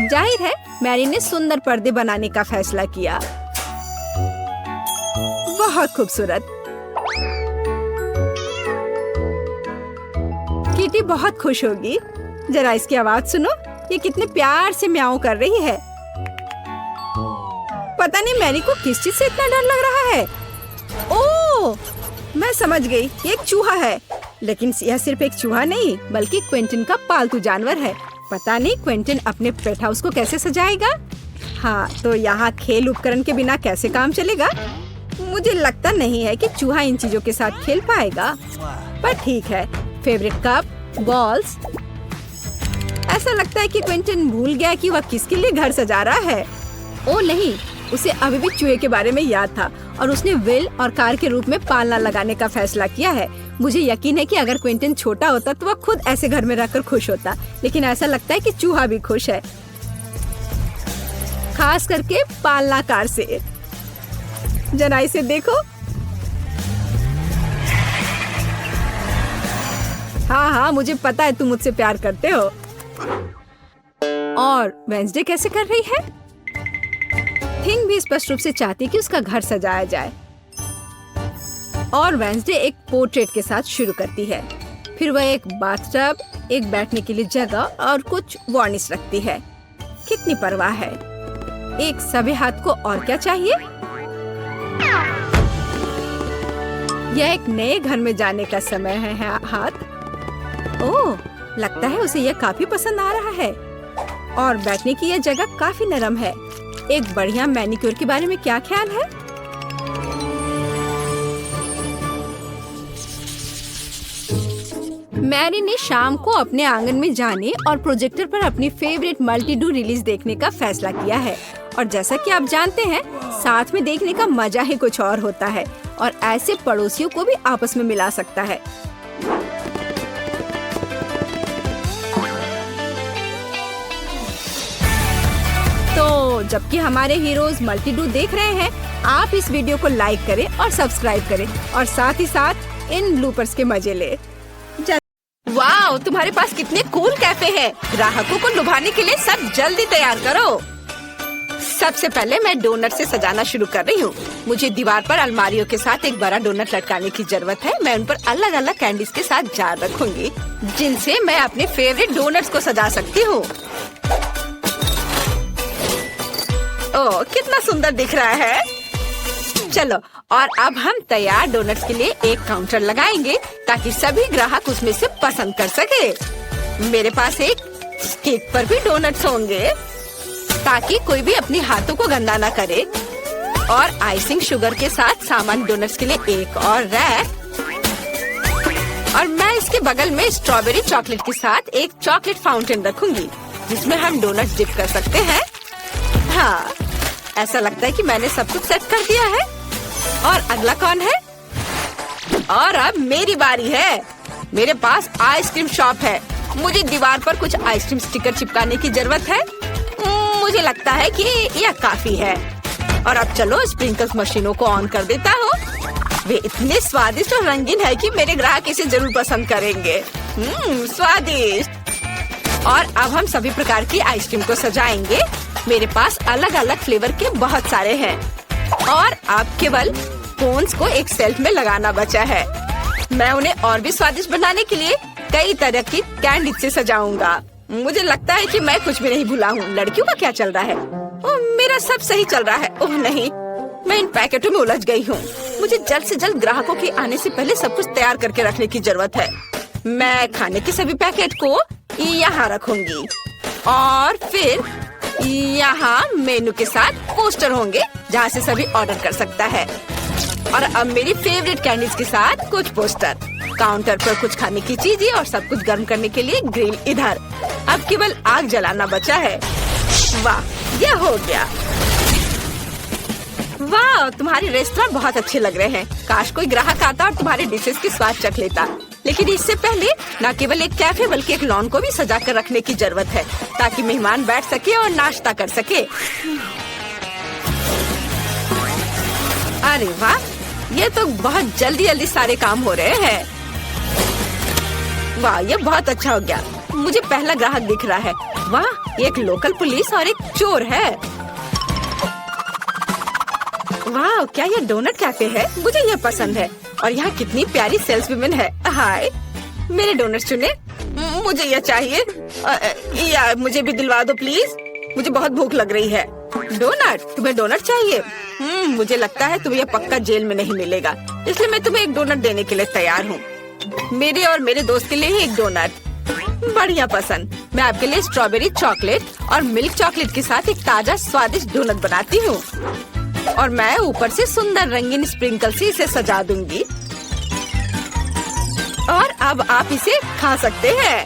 जाहिर है मैरी ने सुंदर पर्दे बनाने का फैसला किया। बहुत खूबसूरत। टीटी बहुत खुश होगी। जरा इसकी आवाज सुनो, ये कितने प्यार से म्याऊं कर रही है। पता नहीं मैरी को किस चीज से इतना डर लग रहा है। ओह, मैं समझ गई, ये एक चूहा है। लेकिन यह सिर्फ एक चूहा नहीं बल्कि क्विंटन का पालतू जानवर है। पता नहीं क्विंटन अपने पेट हाउस को कैसे सजाएगा। हाँ, तो यहाँ खेल उपकरण के बिना कैसे काम चलेगा। मुझे लगता नहीं है कि चूहा इन चीजों के साथ खेल पाएगा, पर ठीक है। Favourite cup, balls. ऐसा लगता है कि क्विंटन भूल गया कि वह किसके लिए घर सजा रहा है। ओ नहीं, उसे अभी भी चूहे के बारे में याद था और उसने विल और कार के रूप में पालना लगाने का फैसला किया है। मुझे यकीन है कि अगर क्विंटन छोटा होता तो वह खुद ऐसे घर में रहकर खुश होता, लेकिन ऐसा लगता है कि चूहा भी खुश है, खास करके पालना कार से। जरा इसे देखो। हाँ हाँ, मुझे पता है तुम मुझसे प्यार करते हो। और वेंसडे कैसे कर रही है? थिंग भी स्पष्ट रूप से चाहती कि उसका घर सजाया जाए। और वेंसडे एक पोर्ट्रेट के साथ शुरू करती है। फिर वह एक बाथटब, एक बैठने के लिए जगह और कुछ वार्निश रखती है। कितनी परवाह है। एक सभी हाथ को और क्या चाहिए। यह एक नए घर में जाने का समय है हाथ। ओह, लगता है उसे यह काफी पसंद आ रहा है। और बैठने की यह जगह काफी नरम है। एक बढ़िया मैनिक्योर के बारे में क्या ख्याल है? मैरी ने शाम को अपने आंगन में जाने और प्रोजेक्टर पर अपनी फेवरेट मल्टी-डू रिलीज देखने का फैसला किया है। और जैसा कि आप जानते हैं, साथ में देखने का मजा ही कुछ और होता है और ऐसे पड़ोसियों को भी आपस में मिला सकता है। तो जबकि हमारे हीरोज मल्टी-डू देख रहे हैं, आप इस वीडियो को लाइक करें और सब्सक्राइब करें और साथ ही साथ इन ब्लूपर्स के मजे ले। वाओ, तुम्हारे पास कितने कूल कैफे हैं। ग्राहकों को लुभाने के लिए सब जल्दी तैयार करो। सबसे पहले मैं डोनट से सजाना शुरू कर रही हूँ। मुझे दीवार पर अलमारियों के साथ एक बड़ा डोनट लटकाने की जरूरत है। मैं उन पर अलग अलग कैंडीज के साथ जार रखूंगी, जिनसे मैं अपने फेवरेट डोनट्स को सजा सकती हूँ। ओह, कितना सुंदर दिख रहा है। चलो, और अब हम तैयार डोनट्स के लिए एक काउंटर लगाएंगे ताकि सभी ग्राहक उसमें से पसंद कर सके। मेरे पास एक केक पर भी डोनट्स होंगे ताकि कोई भी अपने हाथों को गंदा ना करे। और आइसिंग शुगर के साथ सामान डोनट्स के लिए एक और रैक। और मैं इसके बगल में स्ट्रॉबेरी चॉकलेट के साथ एक चॉकलेट फाउंटेन रखूंगी, जिसमें हम डोनट्स डिप कर सकते हैं। हाँ, ऐसा लगता है कि मैंने सब कुछ सेट कर दिया है। और अगला कौन है? और अब मेरी बारी है। मेरे पास आइसक्रीम शॉप है। मुझे दीवार पर कुछ आइसक्रीम स्टिकर चिपकाने की जरूरत है। मुझे लगता है कि यह काफी है। और अब चलो स्प्रिंकल्स मशीनों को ऑन कर देता हूँ। वे इतने स्वादिष्ट और रंगीन है कि मेरे ग्राहक इसे जरूर पसंद करेंगे। स्वादिष्ट। और अब हम सभी प्रकार की आइसक्रीम को सजाएंगे। मेरे पास अलग अलग फ्लेवर के बहुत सारे हैं। और अब केवल कोन्स को एक शेल्फ में लगाना बचा है। मैं उन्हें और भी स्वादिष्ट बनाने के लिए कई तरह की कैंडी से सजाऊंगा। मुझे लगता है कि मैं कुछ भी नहीं भूला हूँ। लड़कियों का क्या चल रहा है? ओह, मेरा सब सही चल रहा है। ओह नहीं, मैं इन पैकेटों में उलझ गई हूँ। मुझे जल्द से जल्द ग्राहकों के आने से पहले सब कुछ तैयार करके रखने की जरूरत है। मैं खाने के सभी पैकेट को यहाँ रखूंगी और फिर यहाँ मेनू के साथ पोस्टर होंगे जहाँ से सभी ऑर्डर कर सकता है। और अब मेरी फेवरेट कैंडीज के साथ कुछ पोस्टर। काउंटर पर कुछ खाने की चीजें और सब कुछ गर्म करने के लिए ग्रिल इधर। अब केवल आग जलाना बचा है। वाह, यह हो गया। वाह, तुम्हारे रेस्टोरेंट बहुत अच्छे लग रहे हैं। काश कोई ग्राहक आता और तुम्हारे डिशेस की स्वाद चख लेता। लेकिन इससे पहले न केवल एक कैफे बल्कि एक लॉन को भी सजा कर रखने की जरूरत है ताकि मेहमान बैठ सके और नाश्ता कर सके। अरे वाह, ये तो बहुत जल्दी जल्दी सारे काम हो रहे हैं। वाह, ये बहुत अच्छा हो गया। मुझे पहला ग्राहक दिख रहा है। वाह, एक लोकल पुलिस और एक चोर है। वाह, क्या ये डोनट कैफे है? मुझे ये पसंद है। और यहाँ कितनी प्यारी सेल्सवुमन है। हाय, मेरे डोनट चुने। मुझे यह चाहिए। या मुझे भी दिलवा दो प्लीज, मुझे बहुत भूख लग रही है। डोनट? तुम्हें डोनट चाहिए? मुझे लगता है तुम्हें यह पक्का जेल में नहीं मिलेगा, इसलिए मैं तुम्हें एक डोनट देने के लिए तैयार हूँ। मेरे और मेरे दोस्त के लिए ही एक डोनट। बढ़िया पसंद। मैं आपके लिए स्ट्रॉबेरी चॉकलेट और मिल्क चॉकलेट के साथ एक ताजा स्वादिष्ट डोनट बनाती हूँ, और मैं ऊपर से सुंदर रंगीन स्प्रिंकल से इसे सजा दूंगी। और अब आप इसे खा सकते हैं।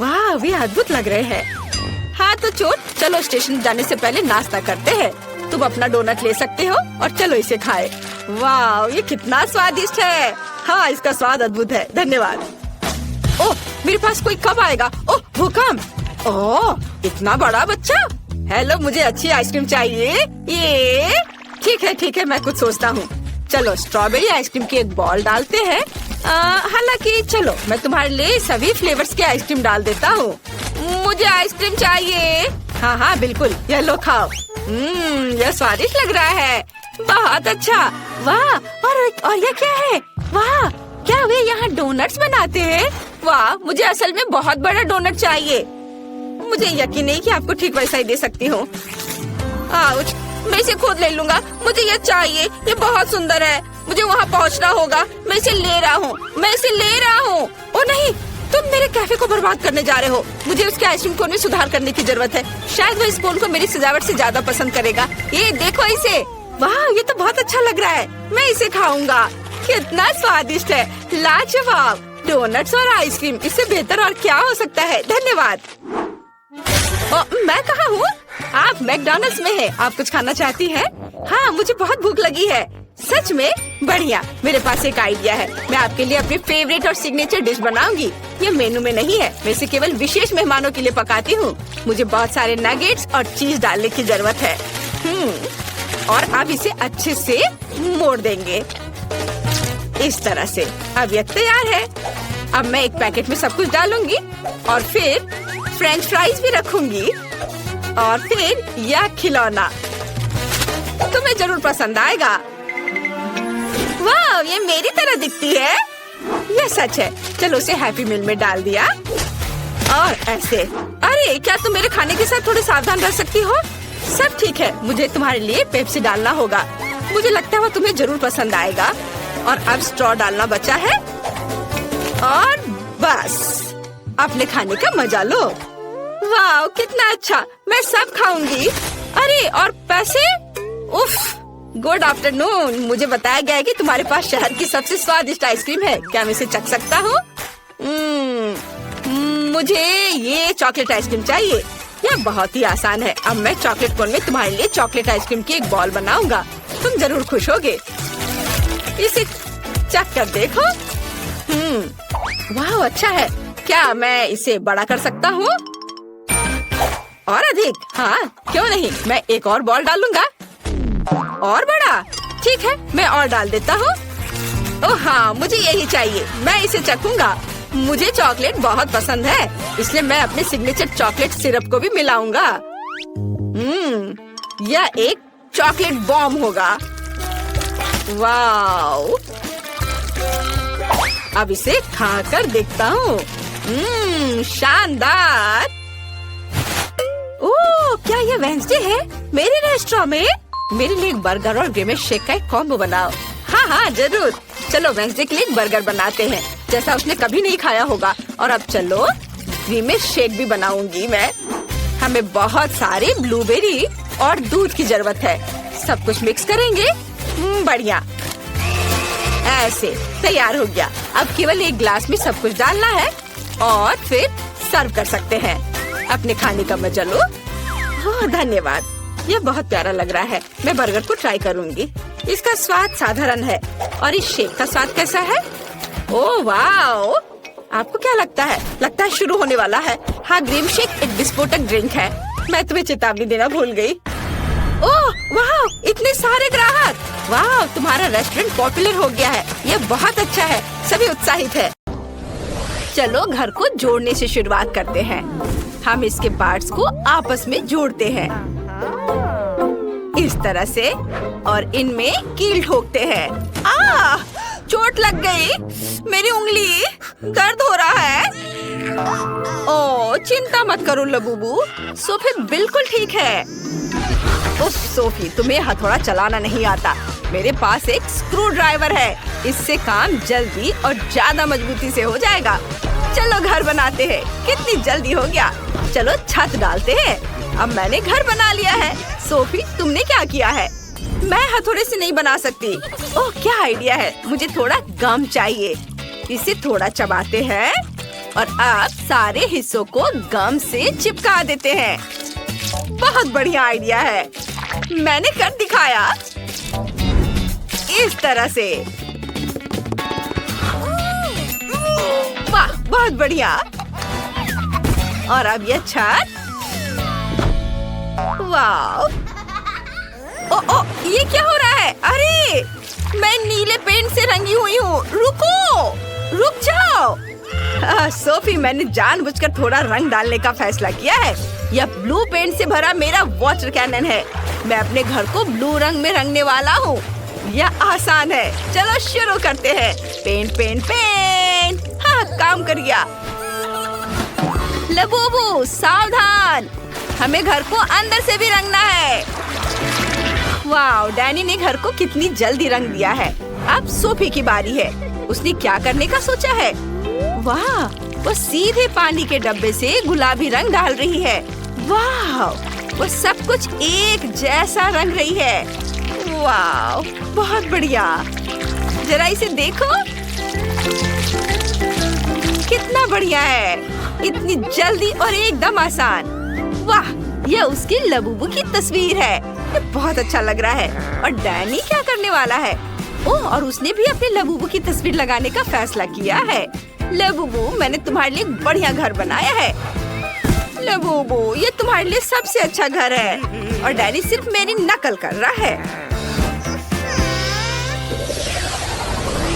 वाह, वे अद्भुत लग रहे हैं। हाँ तो चलो स्टेशन जाने से पहले नाश्ता करते हैं। तुम अपना डोनट ले सकते हो और चलो इसे खाएं। वाह, ये कितना स्वादिष्ट है। हाँ, इसका स्वाद अद्भुत है। धन्यवाद। ओह, मेरे पास कोई कब आएगा? ओह, भूकंप। ओह, इतना बड़ा बच्चा। हेलो, मुझे अच्छी आइसक्रीम चाहिए। ये ठीक है, मैं कुछ सोचता हूँ। चलो स्ट्रॉबेरी आइसक्रीम की एक बॉल डालते हैं। हालांकि चलो मैं तुम्हारे लिए सभी फ्लेवर्स के आइसक्रीम डाल देता हूँ। मुझे आइसक्रीम चाहिए। हाँ बिल्कुल, यह लो खाओ। यह स्वादिष्ट लग रहा है। बहुत अच्छा। वाह, और यह क्या है? वाह, क्या वे यहाँ डोनट्स बनाते हैं? वाह, मुझे असल में बहुत बड़ा डोनट चाहिए। मुझे यकीन नहीं कि आपको ठीक वैसा ही दे सकती हूँ। आउच, मैं इसे खुद ले लूंगा। मुझे यह चाहिए, ये बहुत सुंदर है। मुझे वहाँ पहुँचना होगा। मैं इसे ले रहा हूँ। ओ नहीं, तुम मेरे कैफे को बर्बाद करने जा रहे हो। मुझे उसके आइसक्रीम कोन में सुधार करने की जरूरत है। शायद वो इस कोन को मेरी सजावट से ज्यादा पसंद करेगा। ये देखो इसे। वाह, ये तो बहुत अच्छा लग रहा है। मैं इसे खाऊंगा। कितना स्वादिष्ट है। लाजवाब। डोनट्स और आइसक्रीम, इससे बेहतर और क्या हो सकता है। धन्यवाद। मैं कहाँ हूँ? आप मैकडॉनल्ड्स में हैं। आप कुछ खाना चाहती हैं? हाँ, मुझे बहुत भूख लगी है। सच में? बढ़िया। मेरे पास एक आइडिया है। मैं आपके लिए अपनी फेवरेट और सिग्नेचर डिश बनाऊंगी। ये मेनू में नहीं है। मैं इसे केवल विशेष मेहमानों के लिए पकाती हूँ। मुझे बहुत सारे नगेट्स और चीज डालने की जरूरत है। और अब इसे अच्छे से मोड़ देंगे इस तरह से। अब ये तैयार है। अब मैं एक पैकेट में सब कुछ डालूंगी और फिर फ्रेंच फ्राइज भी रखूंगी और फिर यह खिलौना तुम्हें जरूर पसंद आएगा। वाह, ये मेरी तरह दिखती है। यह सच है। चलो उसे हैप्पी मील में डाल दिया और ऐसे। अरे, क्या तुम मेरे खाने के साथ थोड़े सावधान रह सकती हो? सब ठीक है। मुझे तुम्हारे लिए पेप्सी डालना होगा। मुझे लगता है वो तुम्हें जरूर पसंद आएगा। और अब स्ट्रॉ डालना बचा है और बस अपने खाने का मजा लो। वाह, कितना अच्छा। मैं सब खाऊंगी। अरे, और पैसे? उफ, गुड आफ्टरनून। मुझे बताया गया है कि तुम्हारे पास शहर की सबसे स्वादिष्ट आइसक्रीम है। क्या मैं इसे चख सकता हूँ? मुझे ये चॉकलेट आइसक्रीम चाहिए। यह बहुत ही आसान है। अब मैं चॉकलेट कोन में तुम्हारे लिए चॉकलेट आइसक्रीम की एक बॉल बनाऊंगा। तुम जरूर खुश होगे। इसे चख कर देखो। वाह, अच्छा है। क्या मैं इसे बड़ा कर सकता हूँ? और अधिक? हाँ, क्यों नहीं। मैं एक और बॉल डालूंगा। और बड़ा? ठीक है, मैं और डाल देता हूँ। ओह हाँ, मुझे यही चाहिए। मैं इसे चखूंगा। मुझे चॉकलेट बहुत पसंद है, इसलिए मैं अपने सिग्नेचर चॉकलेट सिरप को भी मिलाऊंगा। यह एक चॉकलेट बॉम्ब होगा। वाओ, अब इसे खाकर देखता हूँ। शानदार। ओह, क्या ये वेंसडे है? मेरे रेस्टोरेंट में मेरे लिए एक बर्गर और ग्रेमेश शेक का एक कॉम्बो बनाओ। हाँ जरूर। चलो वेंसडे के लिए एक बर्गर बनाते हैं, जैसा उसने कभी नहीं खाया होगा। और अब चलो ग्रेमेश शेक भी बनाऊंगी मैं। हमें बहुत सारे ब्लूबेरी और दूध की जरूरत है। सब कुछ मिक्स करेंगे। बढ़िया, ऐसे तैयार हो गया। अब केवल एक ग्लास में सब कुछ डालना है और फिर सर्व कर सकते हैं। अपने खाने का मजा लो। हाँ, धन्यवाद। यह बहुत प्यारा लग रहा है। मैं बर्गर को ट्राई करूंगी। इसका स्वाद साधारण है। और इस शेक का स्वाद कैसा है? ओह वाओ, आपको क्या लगता है? लगता है शुरू होने वाला है। हाँ, ग्रीम शेक एक विस्फोटक ड्रिंक है। मैं तुम्हें चेतावनी देना भूल गई। ओह वाओ, इतने सारे ग्राहक। वाओ, तुम्हारा रेस्टोरेंट पॉपुलर हो गया है। यह बहुत अच्छा है। सभी उत्साहित है। चलो घर को जोड़ने से शुरुआत करते हैं। हम इसके पार्ट्स को आपस में जोड़ते हैं इस तरह से और इनमें कील ठोकते हैं। चोट लग गई। मेरी उंगली दर्द हो रहा है। ओह, चिंता मत करो लबूबू, सोफी बिल्कुल ठीक है। ओह सोफी, तुम्हें हथौड़ा चलाना नहीं आता। मेरे पास एक स्क्रू ड्राइवर है, इससे काम जल्दी और ज्यादा मजबूती से हो जाएगा। चलो घर बनाते हैं। कितनी जल्दी हो गया। चलो छत डालते हैं। अब मैंने घर बना लिया है। सोफी, तुमने क्या किया है? मैं हथौड़े से नहीं बना सकती। ओह, क्या आइडिया है। मुझे थोड़ा गम चाहिए। इसे थोड़ा चबाते हैं और अब सारे हिस्सों को गम से चिपका देते हैं। बहुत बढ़िया आइडिया है। मैंने कर दिखाया। इस तरह से। वाह, बहुत बढ़िया। और अब ये छत। वाह। ओ, ये क्या हो रहा है? अरे, मैं नीले पेंट से रंगी हुई हूँ। रुको, रुक जाओ। सोफी, मैंने जानबूझकर थोड़ा रंग डालने का फैसला किया है। यह ब्लू पेंट से भरा मेरा वाटर कैनन है। मैं अपने घर को ब्लू रंग में रंगने वाला हूँ। यह आसान है। चलो शुरू करते हैं। Paint paint paint. हाँ, काम कर गया। लबूबू, सावधान, हमें घर को अंदर से भी रंगना है। वाह, डैनी ने घर को कितनी जल्दी रंग दिया है। अब सोफी की बारी है। उसने क्या करने का सोचा है? वाह, वो सीधे पानी के डब्बे से गुलाबी रंग डाल रही है। वाह, वो सब कुछ एक जैसा रंग रही है। वाह, बहुत बढ़िया। जरा इसे देखो, कितना बढ़िया है। इतनी जल्दी और एकदम आसान। वाह, यह उसकी लबूबू की तस्वीर है। ये बहुत अच्छा लग रहा है। और डैनी क्या करने वाला है? ओह, और उसने भी अपनी लबूबू की तस्वीर लगाने का फैसला किया है। लबूबू, मैंने तुम्हारे लिए एक बढ़िया घर बनाया है। लबूबू, ये तुम्हारे लिए सबसे अच्छा घर है। और डैनी सिर्फ मेरी नकल कर रहा है।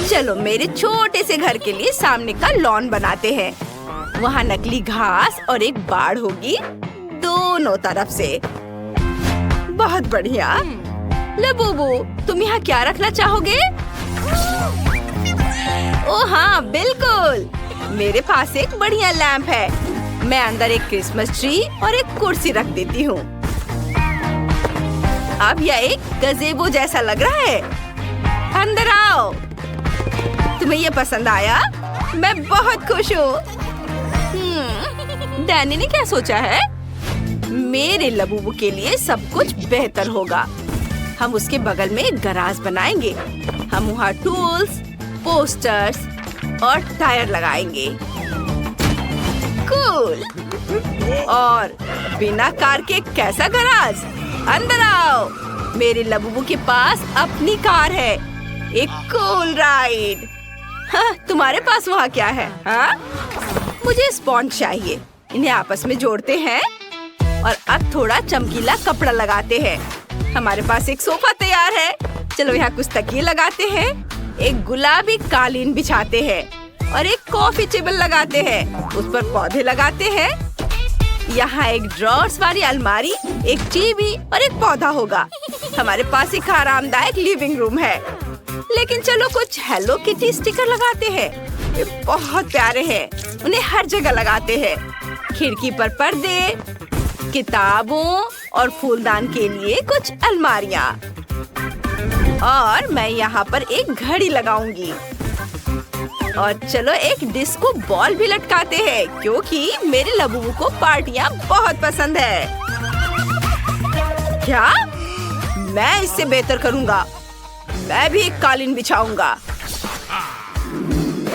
चलो मेरे छोटे से घर के लिए सामने का लॉन बनाते हैं। वहाँ नकली घास और एक बाड़ होगी दोनों तरफ से। बहुत बढ़िया। लबूबू, तुम यहाँ क्या रखना चाहोगे? ओह हाँ, बिल्कुल। मेरे पास एक बढ़िया लैंप है। मैं अंदर एक क्रिसमस ट्री और एक कुर्सी रख देती हूँ। अब यह एक गज़ेबो जैसा लग रहा है। अंदर आओ। तुम्हें ये पसंद आया? मैं बहुत खुश हूँ। डैनी ने क्या सोचा है? मेरे लबूबू के लिए सब कुछ बेहतर होगा। हम उसके बगल में एक गराज बनाएंगे। हम वहाँ टूल्स, पोस्टर्स और टायर लगाएंगे। कूल। और बिना कार के कैसा गराज? अंदर आओ। मेरे लबूबू के पास अपनी कार है। एक कूल राइड। हाँ, तुम्हारे पास वहाँ क्या है? हाँ? मुझे स्पॉन्ज चाहिए। इन्हें आपस में जोड़ते हैं और अब थोड़ा चमकीला कपड़ा लगाते हैं। हमारे पास एक सोफा तैयार है। चलो यहाँ कुछ तकिए लगाते हैं। एक गुलाबी कालीन बिछाते हैं और एक कॉफी टेबल लगाते हैं। उस पर पौधे लगाते हैं। यहाँ एक ड्रॉर्स वाली अलमारी, एक टीवी और एक पौधा होगा। हमारे पास एक आरामदायक लिविंग रूम है। लेकिन चलो कुछ हेलो किटी स्टिकर लगाते हैं। ये बहुत प्यारे हैं। उन्हें हर जगह लगाते हैं। खिड़की पर पर्दे, किताबों और फूलदान के लिए कुछ अलमारियाँ। और मैं यहाँ पर एक घड़ी लगाऊंगी। और चलो एक डिस्को बॉल भी लटकाते हैं, क्योंकि मेरे लबूबू को पार्टियाँ बहुत पसंद है। क्या? मैं इससे बेहतर करूँगा। मैं भी एक कालीन बिछाऊंगा।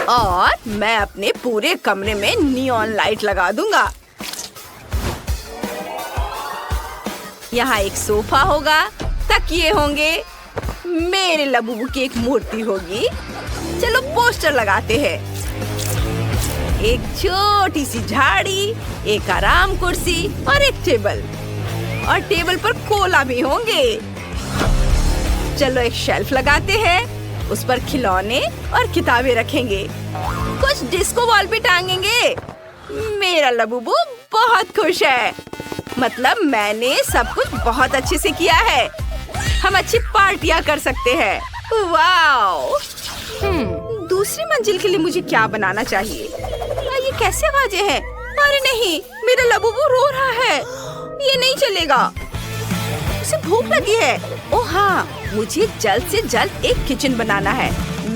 और मैं अपने पूरे कमरे में नियॉन लाइट लगा दूंगा। यहाँ एक सोफा होगा, तकिए होंगे, मेरे लबूबू की एक मूर्ति होगी। चलो पोस्टर लगाते हैं। एक छोटी सी झाड़ी, एक आराम कुर्सी और एक टेबल। और टेबल पर कोला भी होंगे। चलो एक शेल्फ लगाते हैं। उस पर खिलौने और किताबें रखेंगे। कुछ डिस्को बॉल भी टांगेंगे। मेरा लबूबू बहुत खुश है। मतलब मैंने सब कुछ बहुत अच्छे से किया है। हम अच्छी पार्टियां कर सकते हैं। वाओ, दूसरी मंजिल के लिए मुझे क्या बनाना चाहिए? ये कैसे वाजे है? अरे नहीं, मेरा लबूबू रो रहा है। ये नहीं चलेगा। उसे भूख लगी है। ओह हाँ, मुझे जल्द से जल्द एक किचन बनाना है।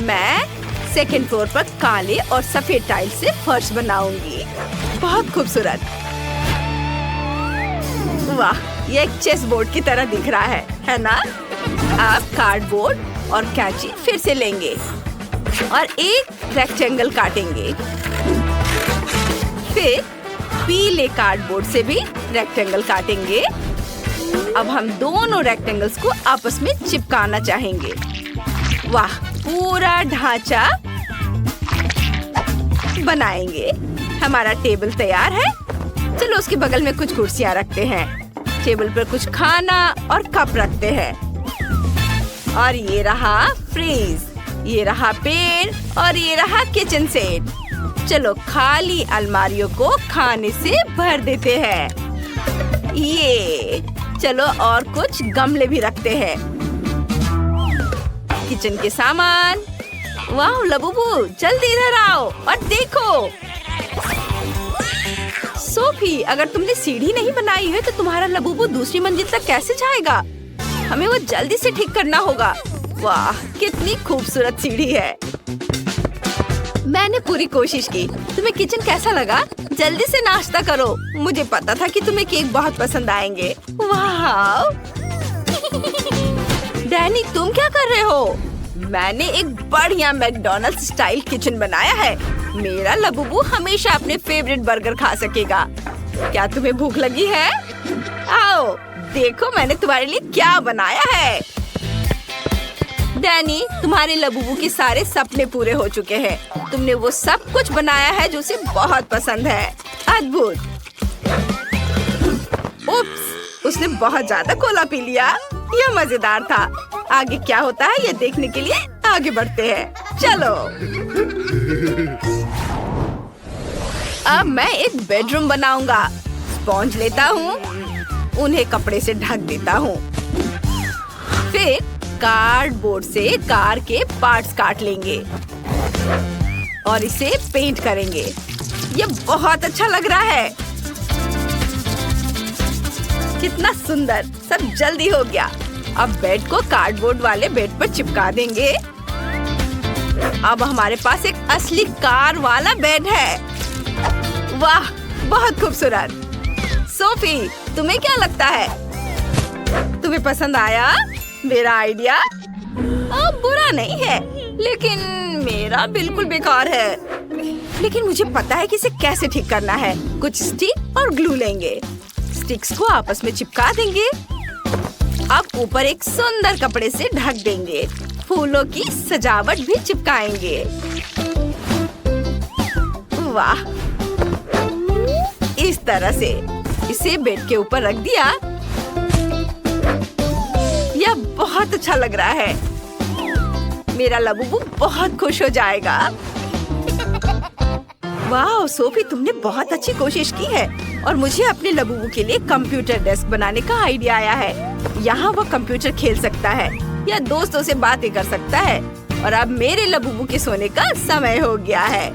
मैं सेकंड फ्लोर पर काले और सफेद टाइल से फर्श बनाऊंगी। बहुत खूबसूरत। वाह, ये एक चेस बोर्ड की तरह दिख रहा है ना? आप कार्डबोर्ड और कैंची फिर से लेंगे और एक रेक्टेंगल काटेंगे। फिर पीले कार्डबोर्ड से भी रेक्टेंगल काटेंगे। अब हम दोनों रेक्टेंगल्स को आपस में चिपकाना चाहेंगे। वाह, पूरा ढांचा बनाएंगे। हमारा टेबल तैयार है। चलो उसके बगल में कुछ कुर्सियां रखते हैं। टेबल पर कुछ खाना और कप रखते हैं। और ये रहा फ्रीज, ये रहा पेड़ और ये रहा किचन सेट। चलो खाली अलमारियों को खाने से भर देते हैं। ये चलो और कुछ गमले भी रखते हैं। किचन के सामान। वाह लबूबू, जल्दी इधर आओ और देखो। सोफी, अगर तुमने सीढ़ी नहीं बनाई है तो तुम्हारा लबूबू दूसरी मंजिल तक कैसे जाएगा? हमें वो जल्दी से ठीक करना होगा। वाह, कितनी खूबसूरत सीढ़ी है। मैंने पूरी कोशिश की। तुम्हें किचन कैसा लगा? जल्दी से नाश्ता करो। मुझे पता था कि तुम्हें केक बहुत पसंद आएंगे। वाह डैनी, तुम क्या कर रहे हो? मैंने एक बढ़िया मैकडॉनल्ड्स स्टाइल किचन बनाया है। मेरा लबूबू हमेशा अपने फेवरेट बर्गर खा सकेगा। क्या तुम्हें भूख लगी है? आओ देखो मैंने तुम्हारे लिए क्या बनाया है। डैनी, तुम्हारे लबूबू के सारे सपने पूरे हो चुके हैं। तुमने वो सब कुछ बनाया है जो उसे बहुत पसंद है। अद्भुत। उप्स, उसने बहुत ज्यादा कोला पी लिया। यह मजेदार था। आगे क्या होता है ये देखने के लिए आगे बढ़ते हैं। चलो अब मैं एक बेडरूम बनाऊंगा। स्पॉन्ज लेता हूँ, उन्हें कपड़े से ढक देता हूँ। फिर कार्डबोर्ड से कार के पार्ट्स काट लेंगे और इसे पेंट करेंगे। ये बहुत अच्छा लग रहा है। कितना सुंदर। सब जल्दी हो गया। अब बेड को कार्डबोर्ड वाले बेड पर चिपका देंगे। अब हमारे पास एक असली कार वाला बेड है। वाह, बहुत खूबसूरत। सोफी, तुम्हें क्या लगता है? तुम्हें पसंद आया मेरा आइडिया? बुरा नहीं है, लेकिन मेरा बिल्कुल बेकार है। लेकिन मुझे पता है कि इसे कैसे ठीक करना है। कुछ स्टिक और ग्लू लेंगे। स्टिक्स को आपस में चिपका देंगे। अब ऊपर एक सुंदर कपड़े से ढक देंगे। फूलों की सजावट भी चिपकाएंगे। वाह, इस तरह से इसे बेड के ऊपर रख दिया। यह बहुत अच्छा लग रहा है। मेरा लबूबू बहुत खुश हो जाएगा। वाह सोफी, तुमने बहुत अच्छी कोशिश की है। और मुझे अपने लबूबू के लिए कंप्यूटर डेस्क बनाने का आइडिया आया है। यहाँ वो कंप्यूटर खेल सकता है या दोस्तों से बातें कर सकता है। और अब मेरे लबूबू के सोने का समय हो गया है।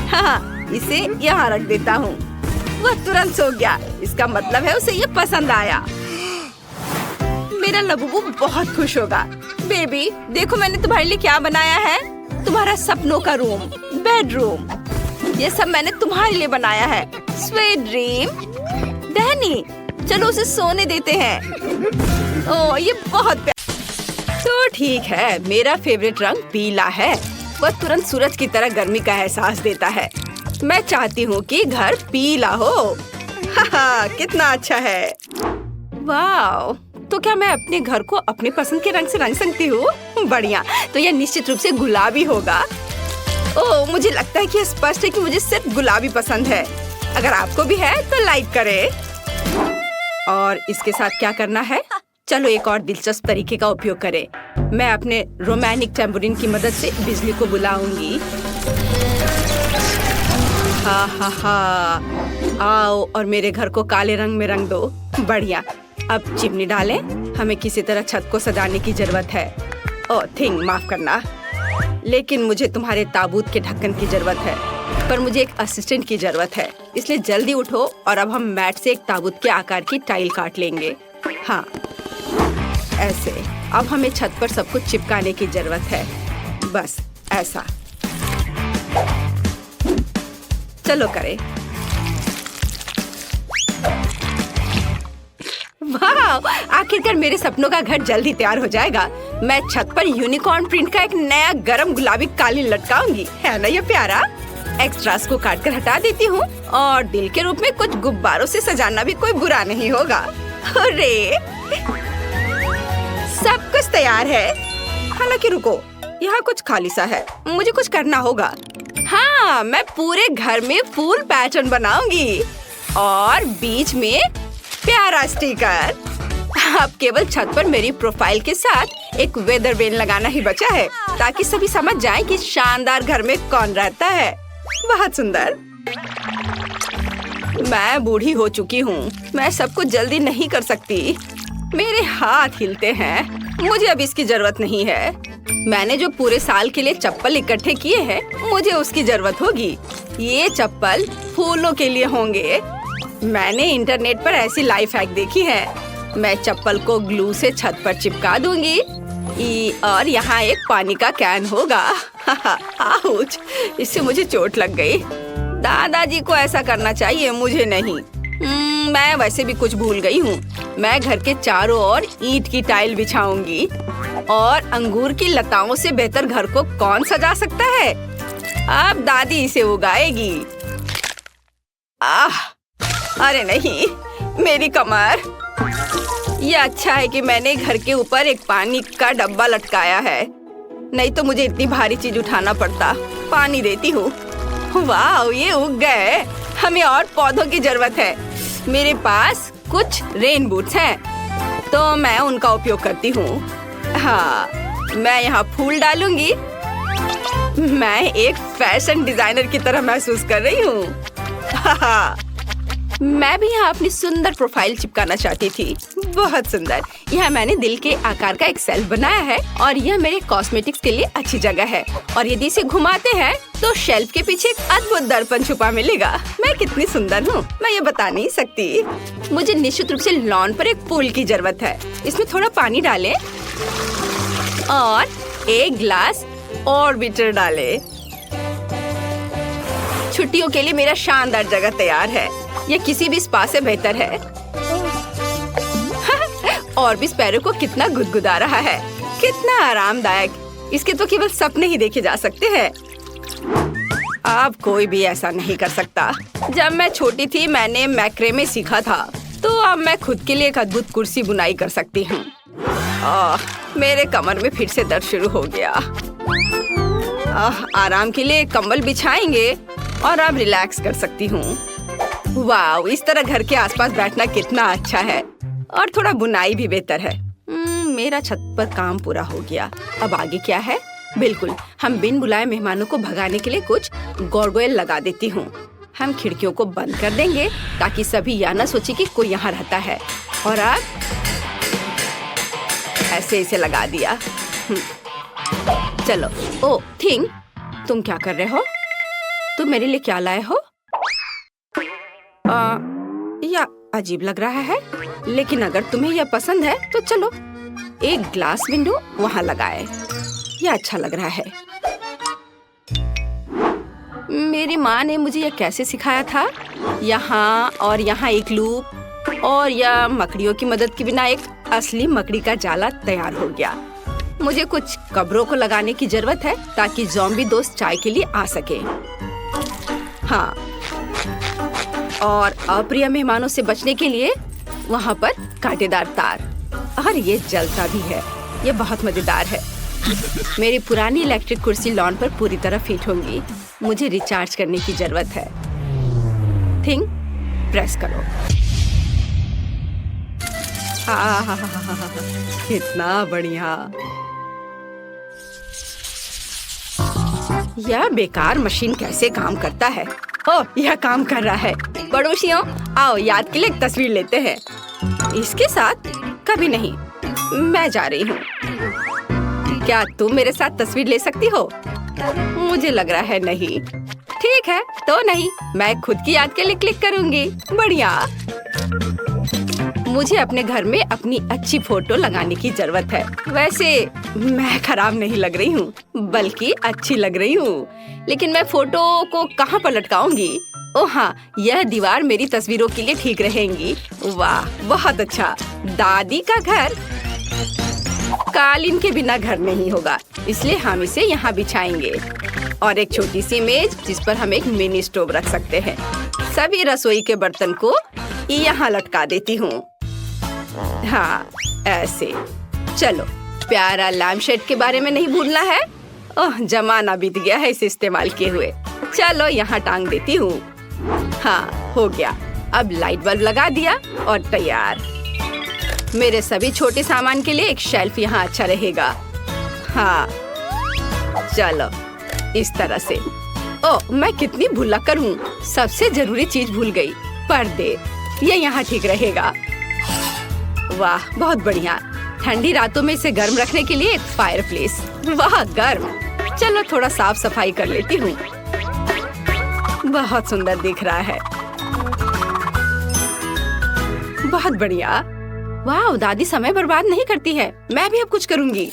हाँ, इसे यहाँ रख देता हूँ। वह तुरंत सो गया। इसका मतलब है उसे ये पसंद आया। मेरा लबूबू बहुत खुश होगा। बेबी, देखो मैंने तुम्हारे लिए क्या बनाया है। तुम्हारा सपनों का रूम, बेडरूम। ये सब मैंने तुम्हारे लिए बनाया है। Sweet dream. डैनी, चलो उसे सोने देते हैं। ओह, ये बहुत प्यारा। तो ठीक है, मेरा फेवरेट रंग पीला है। वह तुरंत सूरज की तरह गर्मी का एहसास देता है। मैं चाहती हूँ कि घर पीला हो। हाहा, कितना अच्छा है। वाह, तो क्या मैं अपने घर को अपने पसंद के रंग से रंग सकती हूँ? बढ़िया, तो यह निश्चित रूप से गुलाबी होगा। ओह, मुझे लगता है कि स्पष्ट है कि मुझे सिर्फ गुलाबी पसंद है। अगर आपको भी है तो लाइक करें। और इसके साथ क्या करना है? चलो एक और दिलचस्प तरीके का उपयोग करें। मैं अपने रोमांटिक टेम्पोरिन की मदद से बिजली को बुलाऊंगी। हा हा हा, आओ और मेरे घर को काले रंग में रंग दो। बढ़िया। अब चिमनी डालें। हमें किसी तरह छत को सजाने की जरूरत है। ओह थिंग, माफ करना। लेकिन मुझे तुम्हारे ताबूत के ढक्कन की जरूरत है। पर मुझे एक असिस्टेंट की जरूरत है, इसलिए जल्दी उठो और अब हम मैट से एक ताबूत के आकार की टाइल काट लेंगे। हाँ, ऐसे। अब हमें छत पर सब कुछ चिपकाने की जरूरत है। बस ऐसा। चलो करें। वाह! आखिरकार मेरे सपनों का घर जल्दी तैयार हो जाएगा। मैं छत पर यूनिकॉर्न प्रिंट का एक नया गरम गुलाबी कालीन लटकाऊंगी। है ना ये प्यारा? एक्स्ट्रास को काटकर हटा देती हूँ और दिल के रूप में कुछ गुब्बारों से सजाना भी कोई बुरा नहीं होगा। अरे! सब कुछ तैयार है। हालांकि रुको, यहाँ कुछ खाली सा है। मुझे कुछ करना होगा। हाँ, मैं पूरे घर में फूल पैटर्न बनाऊंगी और बीच में प्यारा स्टिकर। अब केवल छत पर मेरी प्रोफाइल के साथ एक वेदर वेन लगाना ही बचा है, ताकि सभी समझ जाएं कि शानदार घर में कौन रहता है। बहुत सुंदर। मैं बूढ़ी हो चुकी हूँ। मैं सब कुछ जल्दी नहीं कर सकती। मेरे हाथ हिलते हैं। मुझे अब इसकी जरूरत नहीं है। मैंने जो पूरे साल के लिए चप्पल इकट्ठे किए हैं, मुझे उसकी जरूरत होगी। ये चप्पल फूलों के लिए होंगे। मैंने इंटरनेट पर ऐसी लाइफ हैक देखी है। मैं चप्पल को ग्लू से छत पर चिपका दूंगी और यहाँ एक पानी का कैन होगा। आउच! इससे मुझे चोट लग गई। दादाजी को ऐसा करना चाहिए, मुझे नहीं। मैं वैसे भी कुछ भूल गई हूँ। मैं घर के चारों ओर ईंट की टाइल बिछाऊंगी और अंगूर की लताओं से बेहतर घर को कौन सजा सकता है? अब दादी इसे उगाएगी। अरे नहीं, मेरी कमर। ये अच्छा है कि मैंने घर के ऊपर एक पानी का डब्बा लटकाया है, नहीं तो मुझे इतनी भारी चीज उठाना पड़ता। पानी देती हूँ। वाह, ये उग गए। हमें और पौधों की जरूरत है। मेरे पास कुछ रेन बूट्स हैं, तो मैं उनका उपयोग करती हूँ। हाँ, मैं यहाँ फूल डालूंगी। मैं एक फैशन डिजाइनर की तरह महसूस कर रही हूँ। मैं भी यहाँ अपनी सुंदर प्रोफाइल चिपकाना चाहती थी। बहुत सुंदर। यहाँ मैंने दिल के आकार का एक शेल्फ बनाया है और यह मेरे कॉस्मेटिक्स के लिए अच्छी जगह है। और यदि इसे घुमाते हैं तो शेल्फ के पीछे एक अद्भुत दर्पण छुपा मिलेगा। मैं कितनी सुंदर हूँ, मैं ये बता नहीं सकती। मुझे निश्चित रूप से लॉन पर एक पूल की जरूरत है। इसमें थोड़ा पानी डालें और एक गिलास ऑर्बिटर डालें। छुट्टियों के लिए मेरा शानदार जगह तैयार है। ये किसी भी स्पा से बेहतर है। और भी स्पैरो को कितना गुदगुदा रहा है। कितना आरामदायक। इसके तो केवल सपने ही देखे जा सकते हैं। अब कोई भी ऐसा नहीं कर सकता। जब मैं छोटी थी मैंने मैक्रेमे सीखा था, तो अब मैं खुद के लिए एक अद्भुत कुर्सी बुनाई कर सकती हूँ। मेरे कमर में फिर से दर्द शुरू हो गया। आराम के लिए कंबल बिछाएंगे और अब रिलैक्स कर सकती हूँ। वाह, इस तरह घर के आसपास बैठना कितना अच्छा है। और थोड़ा बुनाई भी बेहतर है। मेरा छत पर काम पूरा हो गया। अब आगे क्या है? बिल्कुल, हम बिन बुलाए मेहमानों को भगाने के लिए कुछ गार्गोयल लगा देती हूँ। हम खिड़कियों को बंद कर देंगे ताकि सभी यह न सोचे कि कोई यहाँ रहता है। और अब ऐसे इसे लगा दिया। चलो। ओ थिंग, तुम क्या कर रहे हो? तुम मेरे लिए क्या लाए हो? यह अजीब लग रहा है, लेकिन अगर तुम्हें यह पसंद है तो चलो एक ग्लास विंडो वहाँ लगाए। यह अच्छा लग रहा है। मेरी माँ ने मुझे यह कैसे सिखाया था। यहाँ और यहाँ एक लूप और यह मकड़ियों की मदद के बिना एक असली मकड़ी का जाला तैयार हो गया। मुझे कुछ कब्रों को लगाने की जरूरत है ताकि ज़ॉम्बी दोस्त चाय के लिए आ सके। हाँ, और अप्रिय मेहमानों से बचने के लिए वहाँ पर कांटेदार तार। और ये जलता भी है। ये बहुत मजेदार है। मेरी पुरानी इलेक्ट्रिक कुर्सी लॉन पर पूरी तरह फिट होंगी। मुझे रिचार्ज करने की जरूरत है। थिंग, प्रेस करो। कितना बढ़िया। यह बेकार मशीन कैसे काम करता है? ओह, यह काम कर रहा है। पड़ोसियों, आओ याद के लिए एक तस्वीर लेते हैं। इसके साथ कभी नहीं। मैं जा रही हूँ। क्या तुम मेरे साथ तस्वीर ले सकती हो? मुझे लग रहा है नहीं। ठीक है, तो नहीं, मैं खुद की याद के लिए क्लिक करूंगी। बढ़िया। मुझे अपने घर में अपनी अच्छी फोटो लगाने की जरूरत है। वैसे मैं खराब नहीं लग रही हूँ, बल्कि अच्छी लग रही हूँ। लेकिन मैं फोटो को कहाँ पर लटकाऊंगी? ओह हाँ, यह दीवार मेरी तस्वीरों के लिए ठीक रहेंगी। वाह, बहुत अच्छा। दादी का घर कालीन के बिना घर नहीं होगा, इसलिए हम इसे यहाँ बिछाएंगे। और एक छोटी सी मेज जिस पर हम एक मिनी स्टोव रख सकते हैं। सभी रसोई के बर्तन को यहाँ लटका देती हूँ। हाँ, ऐसे। चलो, प्यारा लैम्प शेड के बारे में नहीं भूलना है। ओह, जमाना बीत गया है इसे इस्तेमाल किए हुए। चलो, यहाँ टांग देती हूँ। हाँ, हो गया। अब लाइट बल्ब लगा दिया और तैयार। मेरे सभी छोटे सामान के लिए एक शेल्फ यहाँ अच्छा रहेगा। हाँ, चलो, इस तरह से। ओह, मैं कितनी भुलक्कड़ हूँ। सबसे जरूरी चीज भूल गई, पर्दे। ये यहाँ ठीक रहेगा। वाह, बहुत बढ़िया। ठंडी रातों में इसे गर्म रखने के लिए एक फायरप्लेस। वाह, गर्म। चलो, थोड़ा साफ सफाई कर लेती हूँ। बहुत सुंदर दिख रहा है। बहुत बढ़िया। वाह, दादी समय बर्बाद नहीं करती है। मैं भी अब कुछ करूँगी।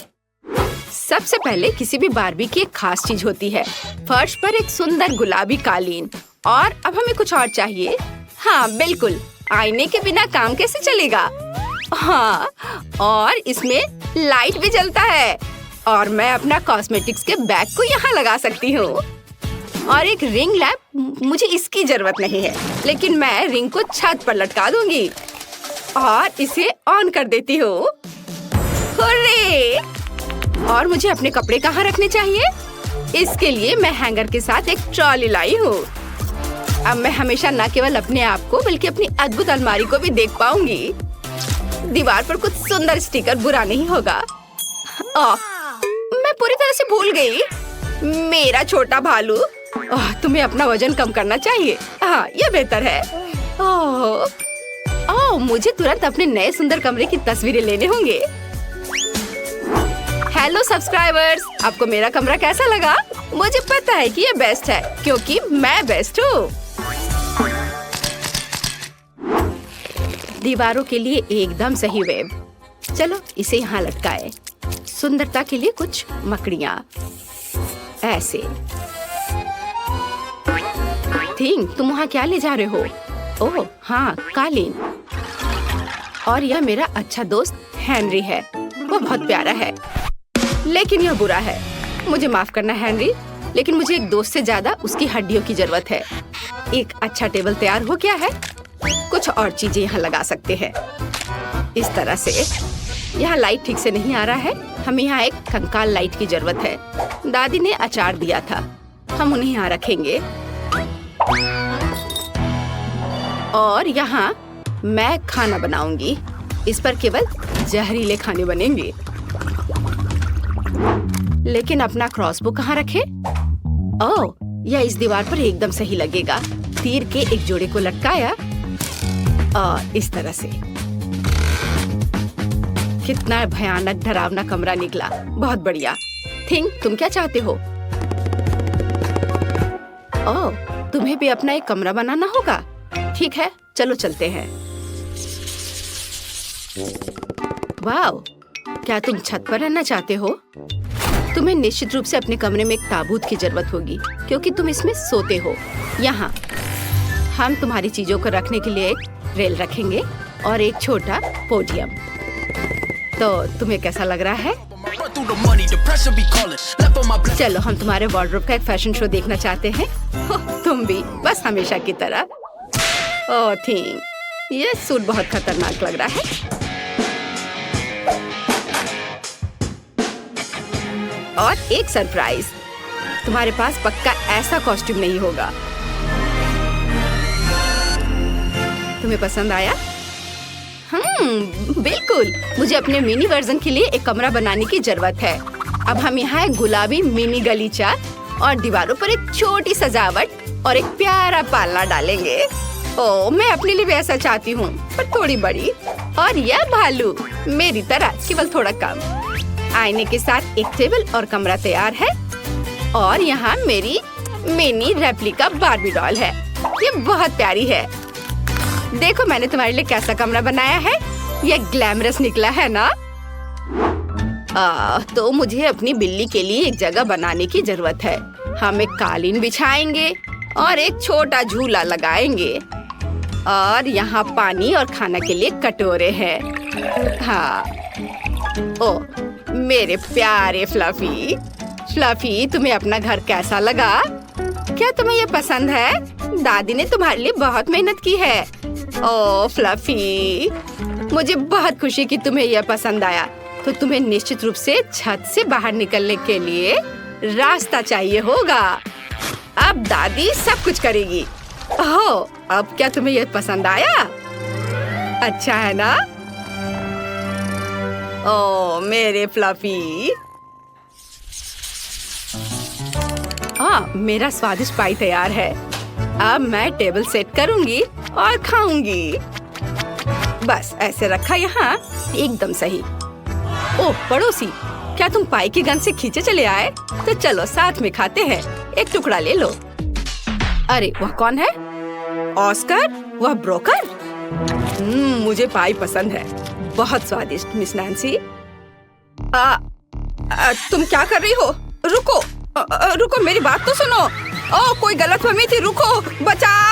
सबसे पहले किसी भी बारबी की एक खास चीज होती है। फर्श पर एक सुंदर गुलाबी कालीन। और अब हमें कुछ और चाहिए। हाँ, बिल्कुल। आईने के बिना काम कैसे चलेगा? हाँ, और इसमें लाइट भी जलता है। और मैं अपना कॉस्मेटिक्स के बैग को यहाँ लगा सकती हूँ। और एक रिंग लैम्प, मुझे इसकी जरूरत नहीं है, लेकिन मैं रिंग को छत पर लटका दूंगी और इसे ऑन कर देती हूँ। हुर्रे! और मुझे अपने कपड़े कहाँ रखने चाहिए? इसके लिए मैं हैंगर के साथ एक ट्रॉली लाई हूँ। अब मैं हमेशा न केवल अपने आप को बल्कि अपनी अद्भुत अलमारी को भी देख पाऊंगी। दीवार पर कुछ सुंदर स्टिकर बुरा नहीं होगा। मैं पूरी तरह से भूल गई। मेरा छोटा भालू। तुम्हें अपना वजन कम करना चाहिए। हाँ, ये बेहतर है। मुझे तुरंत अपने नए सुंदर कमरे की तस्वीरें लेने होंगे। हेलो सब्सक्राइबर्स, आपको मेरा कमरा कैसा लगा? मुझे पता है कि ये बेस्ट है, क्योंकि मैं बेस्ट हूँ। दीवारों के लिए एकदम सही वेब। चलो, इसे यहाँ लटकाए। सुंदरता के लिए कुछ मकड़ियाँ ऐसे। थिंक, तुम वहाँ क्या ले जा रहे हो? ओह हाँ, कालीन। और यह मेरा अच्छा दोस्त हेनरी है। वो बहुत प्यारा है, लेकिन यह बुरा है। मुझे माफ करना हेनरी, लेकिन मुझे एक दोस्त से ज्यादा उसकी हड्डियों की जरूरत है। एक अच्छा टेबल तैयार हो गया है। कुछ और चीजें यहाँ लगा सकते हैं। इस तरह से। यहाँ लाइट ठीक से नहीं आ रहा है। हमें यहाँ एक कंकाल लाइट की जरूरत है। दादी ने अचार दिया था, हम उन्हें यहाँ रखेंगे। और यहाँ मैं खाना बनाऊंगी। इस पर केवल जहरीले खाने बनेंगे। लेकिन अपना क्रॉसबो कहाँ रखे? ओह, यह इस दीवार पर एकदम सही लगेगा। तीर के एक जोड़े को लटकाया और इस तरह से। कितना भयानक डरावना कमरा निकला। बहुत बढ़िया। थिंक, तुम क्या चाहते हो? ओह, तुम्हें भी अपना एक कमरा बनाना होगा। ठीक है, चलो चलते हैं। वाव, क्या तुम छत पर रहना चाहते हो? तुम्हें निश्चित रूप से अपने कमरे में एक ताबूत की जरूरत होगी, क्योंकि तुम इसमें सोते हो। यहाँ हम तुम्हारी चीजों को रखने के लिए एक रेल रखेंगे और एक छोटा पोडियम। तो तुम्हें कैसा लग रहा है? चलो, हम तुम्हारे वार्डरोब का एक फैशन शो देखना चाहते हैं। तुम भी, बस हमेशा की तरह। ओह थिंक, ये सूट बहुत खतरनाक लग रहा है। और एक सरप्राइज, तुम्हारे पास पक्का ऐसा कॉस्ट्यूम नहीं होगा। तुम्हें पसंद आया? बिल्कुल। मुझे अपने मिनी वर्जन के लिए एक कमरा बनाने की जरूरत है। अब हम यहाँ एक गुलाबी मिनी गलीचा और दीवारों पर एक छोटी सजावट और एक प्यारा पालना डालेंगे। ओह, मैं अपने लिए भी ऐसा चाहती हूँ, पर थोड़ी बड़ी। और यह भालू मेरी तरह, केवल थोड़ा कम। आईने के साथ एक टेबल और कमरा तैयार है। और यहाँ मेरी मिनी रेप्लिका बार्बी डॉल है। ये बहुत प्यारी है। देखो मैंने तुम्हारे लिए कैसा कमरा बनाया है। ये ग्लैमरस निकला है ना? तो मुझे अपनी बिल्ली के लिए एक जगह बनाने की जरूरत है। हम एक कालीन बिछाएंगे और एक छोटा झूला लगाएंगे। और यहाँ पानी और खाना के लिए कटोरे हैं। हाँ। ओ मेरे प्यारे फ्लफी। फ्लफी, तुम्हें अपना घर कैसा लगा? क्या तुम्हें ये पसंद है? दादी ने तुम्हारे लिए बहुत मेहनत की है। ओ फ्लफी, मुझे बहुत खुशी कि तुम्हें यह पसंद आया। तो तुम्हें निश्चित रूप से छत से बाहर निकलने के लिए रास्ता चाहिए होगा। अब दादी सब कुछ करेगी। ओह, अब क्या तुम्हें यह पसंद आया? अच्छा है ना? ओ मेरे फ्लफी। मेरा स्वादिष्ट पाई तैयार है। अब मैं टेबल सेट करूंगी और खाऊंगी। बस ऐसे रखा यहाँ, एकदम सही। ओह पड़ोसी, क्या तुम पाई की गंध से खींचे चले आए? तो चलो साथ में खाते हैं। एक टुकड़ा ले लो। अरे वह कौन है? ऑस्कर? वह ब्रोकर? मुझे पाई पसंद है। बहुत स्वादिष्ट मिस नैन्सी। तुम क्या कर रही हो? रुको रुको, मेरी बात तो सुनो। कोई गलतफहमी थी। रुको, बचाओ।